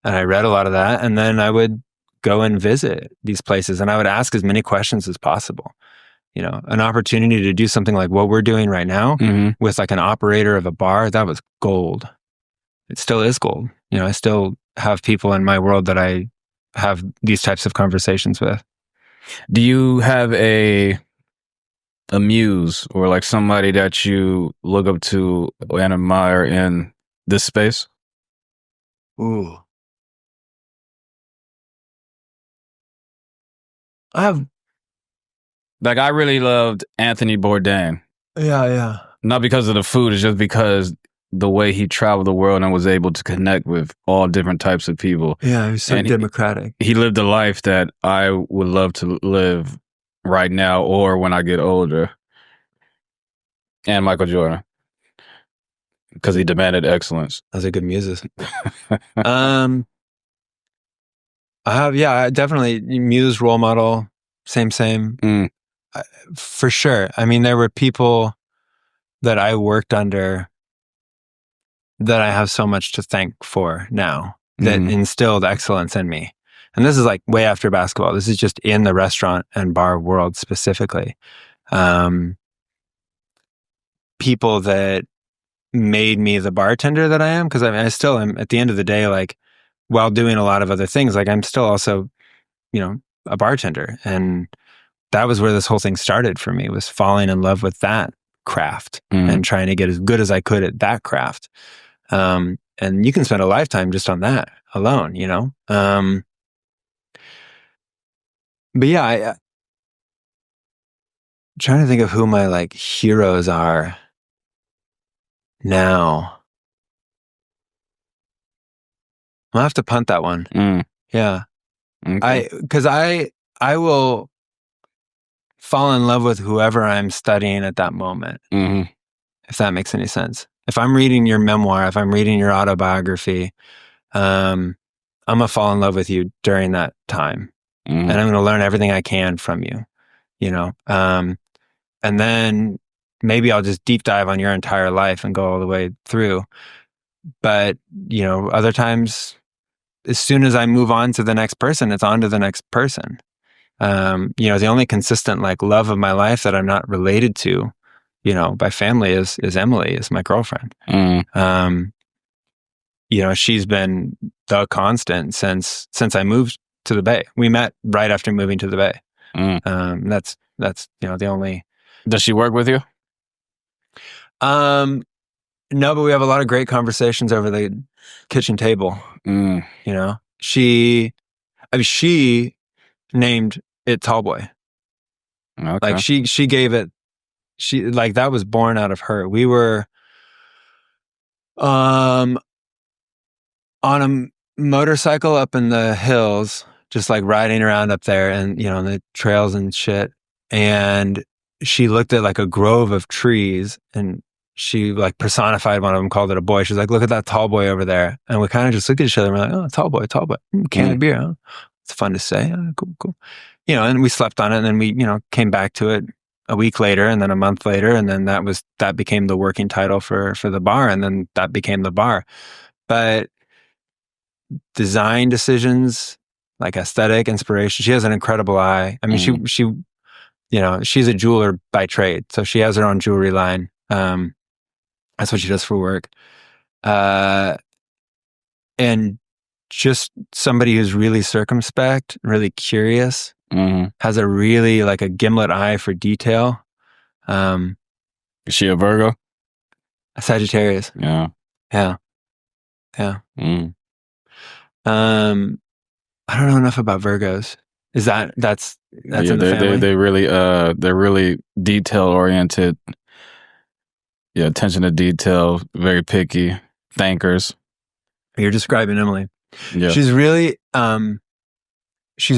I read a lot of that. And then I would go and visit these places, and I would ask as many questions as possible. An opportunity to do something like what we're doing right now with like an operator of a bar, that was gold. It still is gold. I still have people in my world that I have these types of conversations with. Do you have a muse, or like somebody that you look up to and admire in this space? Ooh. I really loved Anthony Bourdain. Yeah. Not because of the food, it's just because the way he traveled the world and was able to connect with all different types of people. Yeah, he was so democratic. He lived a life that I would love to live right now or when I get older. And Michael Jordan, because he demanded excellence. Those are good muses. I definitely muse, role model, same. For sure. I mean, there were people that I worked under that I have so much to thank for now that instilled excellence in me. And this is like way after basketball. This is just in the restaurant and bar world specifically. People that made me the bartender that I am, because I still am, at the end of the day, like, while doing a lot of other things, like, I'm still also, a bartender. And that was where this whole thing started for me, was falling in love with that craft and trying to get as good as I could at that craft. And you can spend a lifetime just on that alone, but yeah, I'm trying to think of who my like heroes are now. I'll have to punt that one. Yeah. Okay. Because I will fall in love with whoever I'm studying at that moment. If that makes any sense. If I'm reading your memoir, if I'm reading your autobiography, I'm gonna fall in love with you during that time. And I'm gonna learn everything I can from you, and then maybe I'll just deep dive on your entire life and go all the way through. But, other times, as soon as I move on to the next person, it's on to the next person. The only consistent like love of my life that I'm not related to, by family is Emily, is my girlfriend. She's been the constant since I moved to the Bay. We met right after moving to the Bay. That's the only. Does she work with you? No, but we have a lot of great conversations over the kitchen table. She named it Tallboy. Okay. Like she gave it. That was born out of her. We were on a motorcycle up in the hills, just like riding around up there and, on the trails and shit. And she looked at like a grove of trees and she like personified one of them, called it a boy. She's like, look at that tall boy over there. And we kind of just looked at each other and we're like, oh, tall boy, can of beer. Huh? It's fun to say. Oh, cool. And we slept on it, and then we, came back to it a week later and then a month later. And then that became the working title for the bar. And then that became the bar. But design decisions, like aesthetic inspiration, she has an incredible eye. I mean, she she's a jeweler by trade. So she has her own jewelry line. That's what she does for work. And just somebody who's really circumspect, really curious, has a really like a gimlet eye for detail. Is she a Virgo? A Sagittarius. Yeah. I don't know enough about Virgos. That's in the family? They're really detail oriented. Yeah, attention to detail, very picky, thinkers. You're describing Emily. Yeah. She's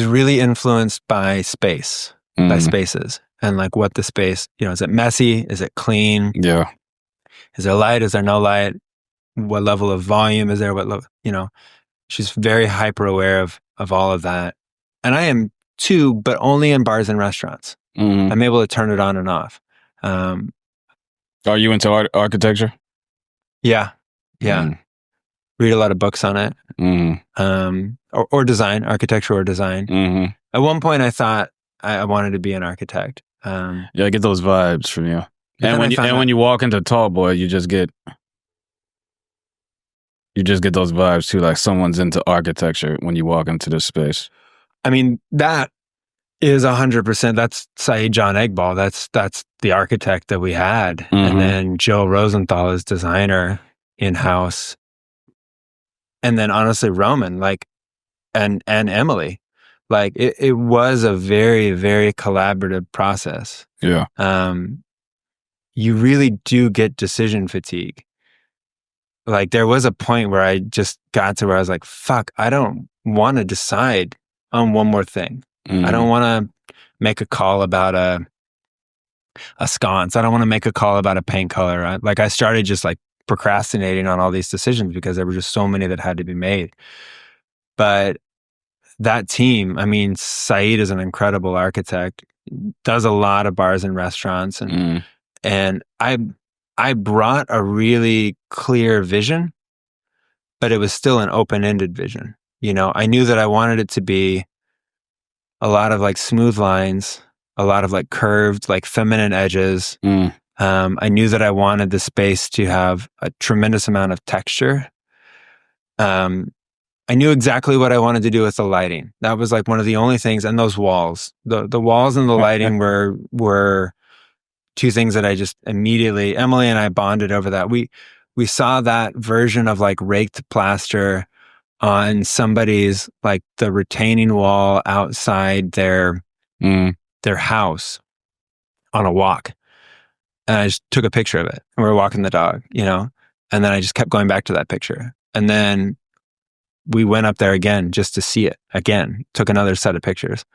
really influenced by space, by spaces, and like what the space, is it messy? Is it clean? Yeah. Is there light? Is there no light? What level of volume is there? She's very hyper aware of all of that. And I am too, but only in bars and restaurants. I'm able to turn it on and off. Are you into architecture? Yeah. Read a lot of books on it. Or design, architecture or design. At one point I thought I wanted to be an architect. I get those vibes from you. And when you walk into Tallboy, you just get those vibes too, like someone's into architecture when you walk into this space. I mean, that is 100%. That's Saeed John Egbal. That's the architect that we had. And then Joe Rosenthal is designer in-house. And then honestly, Roman, like, and Emily, like it was a very, very collaborative process. Yeah. You really do get decision fatigue. Like there was a point where I just got to where I was like, fuck, I don't want to decide on one more thing. I don't want to make a call about a sconce. I don't want to make a call about a paint color. I started just like procrastinating on all these decisions because there were just so many that had to be made. But that team, I mean, Saeed is an incredible architect, does a lot of bars and restaurants. And I brought a really clear vision, but it was still an open-ended vision. I knew that I wanted it to be a lot of like smooth lines, a lot of like curved, like feminine edges. I knew that I wanted the space to have a tremendous amount of texture. I knew exactly what I wanted to do with the lighting. That was like one of the only things. And those walls, the walls and the lighting were two things that I just immediately, Emily and I bonded over that. We saw that version of like raked plaster on somebody's, like the retaining wall outside their house on a walk. And I just took a picture of it. And we were walking the dog, and then I just kept going back to that picture. And then we went up there again just to see it again, took another set of pictures.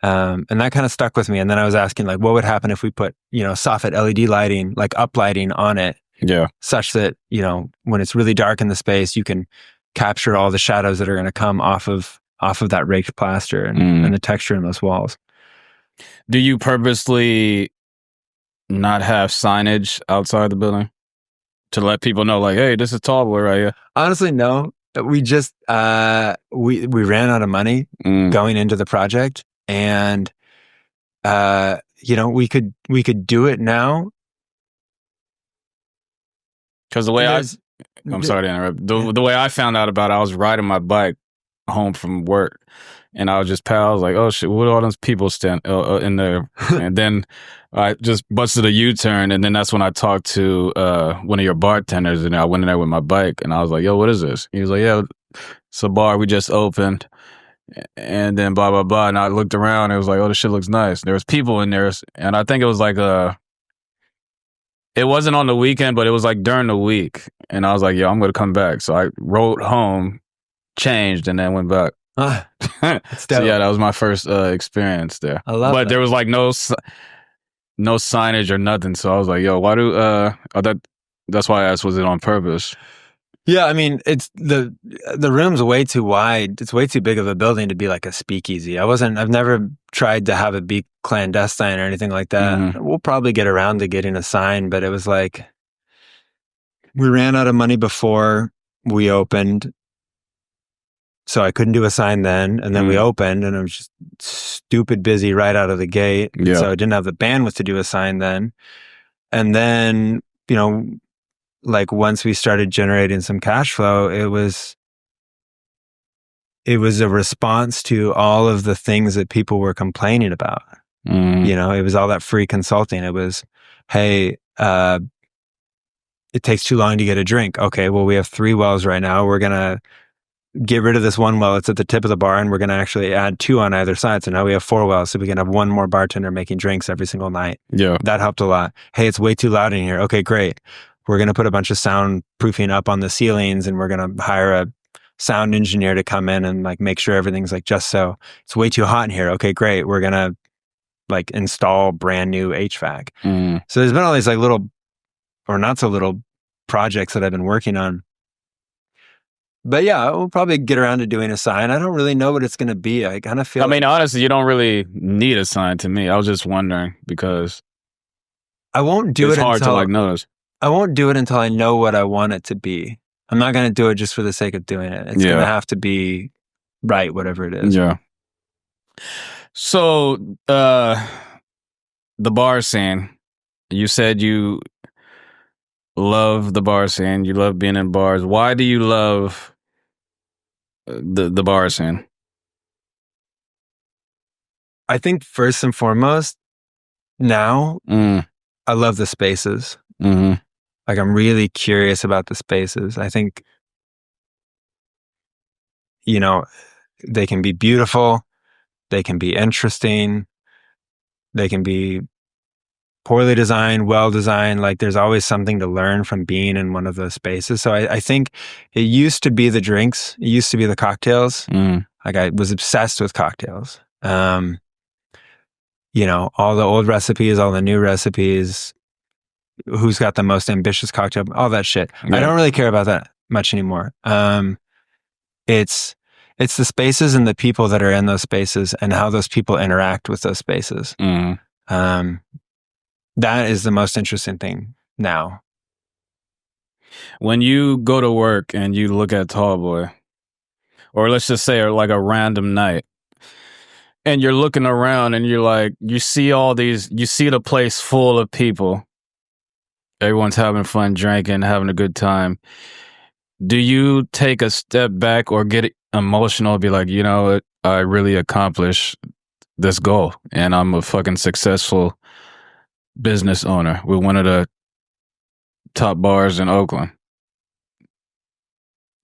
And that kind of stuck with me. And then I was asking like, what would happen if we put, soffit LED lighting, like uplighting on it, such that, when it's really dark in the space, you can capture all the shadows that are going to come off of that raked plaster and the texture in those walls. Do you purposely not have signage outside the building to let people know, like, hey, this is Tallboy right here? Honestly, no. We just we ran out of money going into the project, and we could do it now. Because the way I'm sorry to interrupt. The way I found out about it, I was riding my bike home from work, and I was just I was like, oh shit, what are all those people stand in there? And then I just busted a U-turn, and then that's when I talked to one of your bartenders, and I went in there with my bike, and I was like, yo, what is this? He was like, yeah, it's a bar we just opened, and then blah blah blah. And I looked around, and it was like, oh, this shit looks nice. There was people in there, and I think it was like it wasn't on the weekend, but it was like during the week. And I was like, yo, I'm going to come back. So I rode home, changed, and then went back. So yeah, that was my first experience there. I love But that. there was like no no signage or nothing. So I was like, yo, why do that's why I asked, was it on purpose? Yeah, I mean, it's the room's way too wide. It's way too big of a building to be like a speakeasy. I've never tried to have it be clandestine or anything like that. We'll probably get around to getting a sign, but it was like we ran out of money before we opened. So I couldn't do a sign then. And then we opened and I was just stupid busy right out of the gate. Yeah. So I didn't have the bandwidth to do a sign then. And then, you know, like once we started generating some cash flow, it was a response to all of the things that people were complaining about. You know, it was all that free consulting. It was, hey, it takes too long to get a drink. Okay, well, we have 3 wells right now. We're going to get rid of this one well. It's at the tip of the bar, and we're going to actually add 2 on either side. So now we have 4 wells, so we can have 1 more bartender making drinks every single night. Yeah. That helped a lot. Hey, it's way too loud in here. Okay, great. We're going to put a bunch of soundproofing up on the ceilings, and we're going to hire a sound engineer to come in and like make sure everything's like just so. It's way too hot in here. Okay, great. We're going to like install brand new HVAC. So there's been all these like little or not so little projects that I've been working on. But yeah, we'll probably get around to doing a sign. I don't really know what it's going to be. I kind of feel. I mean, honestly, you don't really need a sign to me. I was just wondering because I won't do it. It's hard to like notice. I won't do it until I know what I want it to be. I'm not going to do it just for the sake of doing it. It's going to have to be right, whatever it is. Yeah. So, the bar scene. You said you love the bar scene. You love being in bars. Why do you love the bar scene? I think first and foremost, now I love the spaces. Like I'm really curious about the spaces. I think, you know, they can be beautiful. They can be interesting. They can be poorly designed, well designed. Like there's always something to learn from being in one of those spaces. So I think it used to be the drinks. It used to be the cocktails. Like I was obsessed with cocktails. You know, all the old recipes, all the new recipes, who's got the most ambitious cocktail, all that shit. Yeah. I don't really care about that much anymore. It's the spaces and the people that are in those spaces and how those people interact with those spaces. That is the most interesting thing now. When you go to work and you look at Tallboy, or let's just say like a random night, and you're looking around and you're like, you see the place full of people. Everyone's having fun, drinking, having a good time. Do you take a step back or get emotional and be like, you know what, I really accomplished this goal and I'm a fucking successful business owner with one of the top bars in Oakland?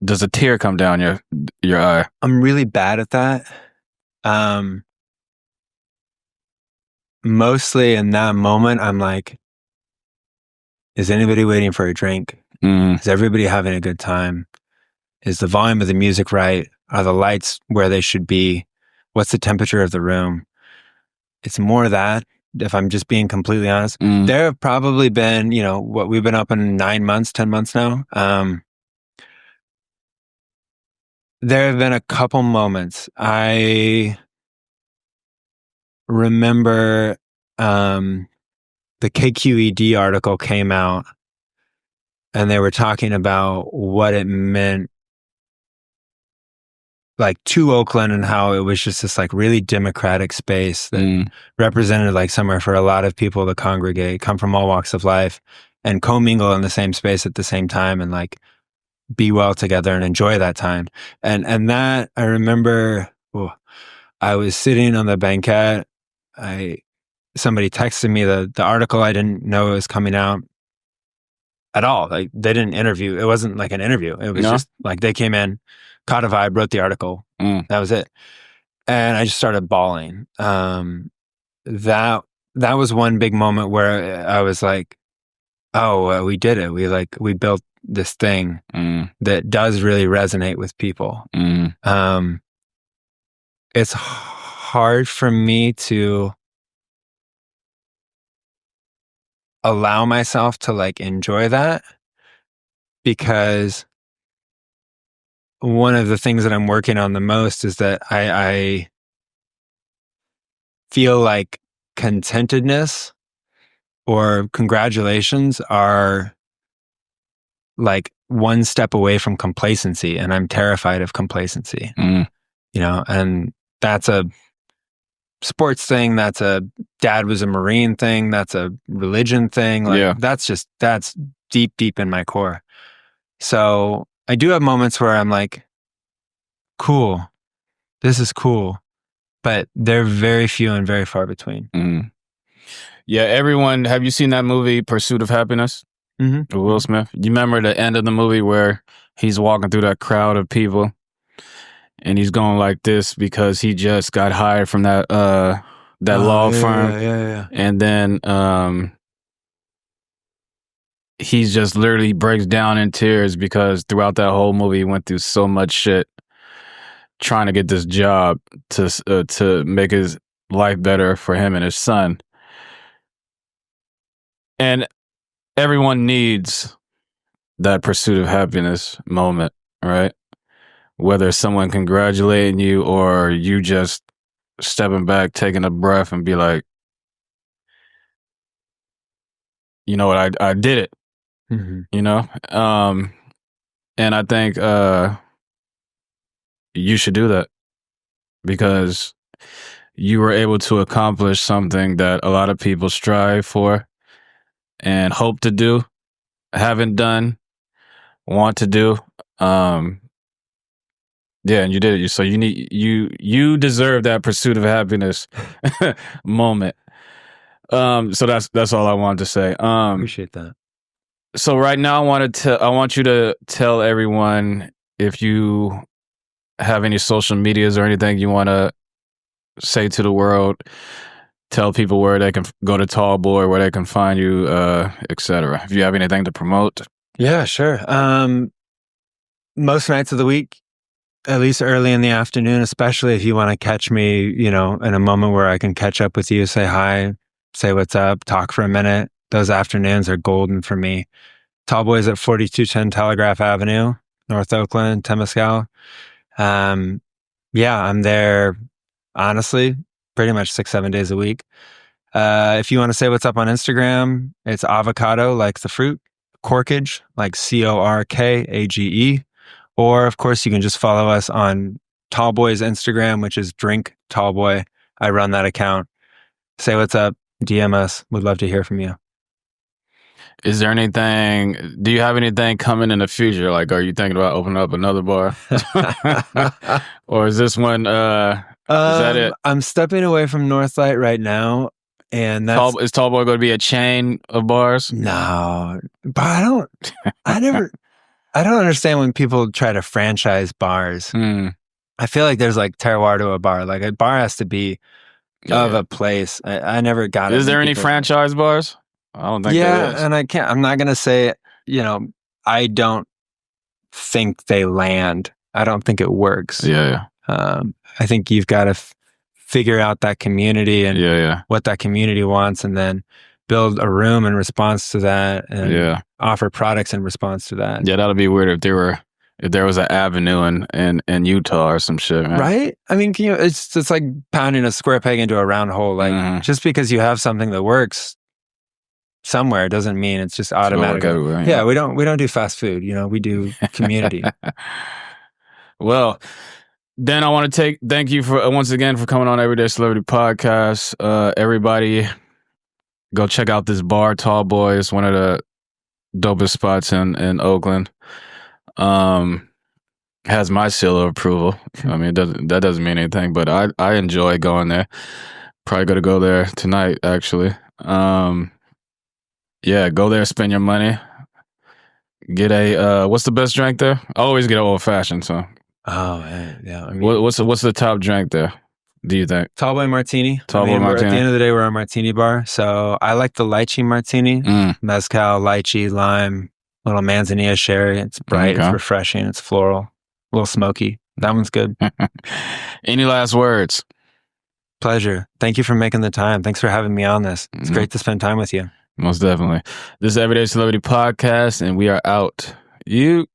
Does a tear come down your eye? I'm really bad at that. Mostly in that moment, I'm like, is anybody waiting for a drink? Is everybody having a good time? Is the volume of the music right? Are the lights where they should be? What's the temperature of the room? It's more that, if I'm just being completely honest. There have probably been, you know, what we've been up in 9 months, 10 months now. There have been a couple moments. I remember the KQED article came out and they were talking about what it meant like to Oakland and how it was just this like really democratic space that represented like somewhere for a lot of people to congregate, come from all walks of life and commingle in the same space at the same time and like be well together and enjoy that time. And that I remember, I was sitting on the banquette. Somebody texted me the article. I didn't know it was coming out at all. Like they didn't interview. It wasn't like an interview. It was just like they came in, caught a vibe, wrote the article. That was it. And I just started bawling. That was one big moment where I was like, oh, we did it. We built this thing that does really resonate with people. It's hard for me to allow myself to like enjoy that, because one of the things that I'm working on the most is that I feel like contentedness or congratulations are like one step away from complacency, and I'm terrified of complacency. You know, and that's a sports thing, that's a dad was a Marine thing, that's a religion thing. Like that's deep in my core. So I do have moments where I'm like, cool, this is cool, but they're very few and very far between. Yeah, everyone, have you seen that movie, Pursuit of Happiness? With Will Smith? You remember the end of the movie where he's walking through that crowd of people and he's going like this because he just got hired from that law firm. Yeah. And then he just literally breaks down in tears because throughout that whole movie he went through so much shit trying to get this job to make his life better for him and his son. And everyone needs that pursuit of happiness moment, right? Whether someone congratulating you or you just stepping back, taking a breath and be like, you know what, I did it, you know? And I think you should do that because you were able to accomplish something that a lot of people strive for and hope to do, haven't done, want to do. Yeah, and you did it. So you deserve that pursuit of happiness moment. So that's all I wanted to say. Appreciate that. So right now I want you to tell everyone if you have any social medias or anything you want to say to the world. Tell people where they can go to Tallboy, where they can find you, etc. If you have anything to promote. Yeah, sure. Most nights of the week, at least early in the afternoon, especially if you want to catch me, you know, in a moment where I can catch up with you, say hi, say what's up, talk for a minute. Those afternoons are golden for me. Tallboy's at 4210 Telegraph Avenue, North Oakland, Temescal. Yeah, I'm there, honestly, pretty much 6-7 days a week. If you want to say what's up on Instagram, it's avocado, like the fruit, Corkage, like Corkage. Or, of course, you can just follow us on Tallboy's Instagram, which is Drink Tallboy. I run that account. Say what's up, DM us. Would love to hear from you. Is there anything, do you have anything coming in the future? Like, are you thinking about opening up another bar? Or is this one, is that it? I'm stepping away from Northlight right now. And that's... Is Tallboy going to be a chain of bars? No, but I don't understand when people try to franchise bars. I feel like there's like terroir to a bar. Like a bar has to be of a place. I never got it. Is there any franchise bars? I don't think there is. And I'm not going to say, you know, I don't think they land. I don't think it works. Yeah. I think you've got to figure out that community and what that community wants, and then build a room in response to that, and offer products in response to that. Yeah, that'd be weird if there was an avenue in Utah or some shit, man. Right? I mean, it's like pounding a square peg into a round hole. Like just because you have something that works somewhere doesn't mean it's just automatic. Yeah, we don't do fast food. You know, we do community. Well, then I want to thank you for once again for coming on Everyday Celebrity Podcast. Everybody, go check out this bar, Tallboy. It's one of the dopest spots in Oakland. Has my seal of approval. I mean, that doesn't mean anything, but I enjoy going there. Probably going to go there tonight, actually. Yeah, go there, spend your money. Get a what's the best drink there? I always get an old fashioned. So. Oh yeah. I mean, what's the top drink there? Do you think? Tallboy Martini. Martini. At the end of the day, we're a martini bar, so I like the lychee martini. Mezcal, lychee, lime, little manzanilla sherry. It's bright, it's refreshing, it's floral, a little smoky. That one's good. Any last words? Pleasure. Thank you for making the time. Thanks for having me on this. It's great to spend time with you. Most definitely. This is Everyday Celebrity Podcast, and we are out. You.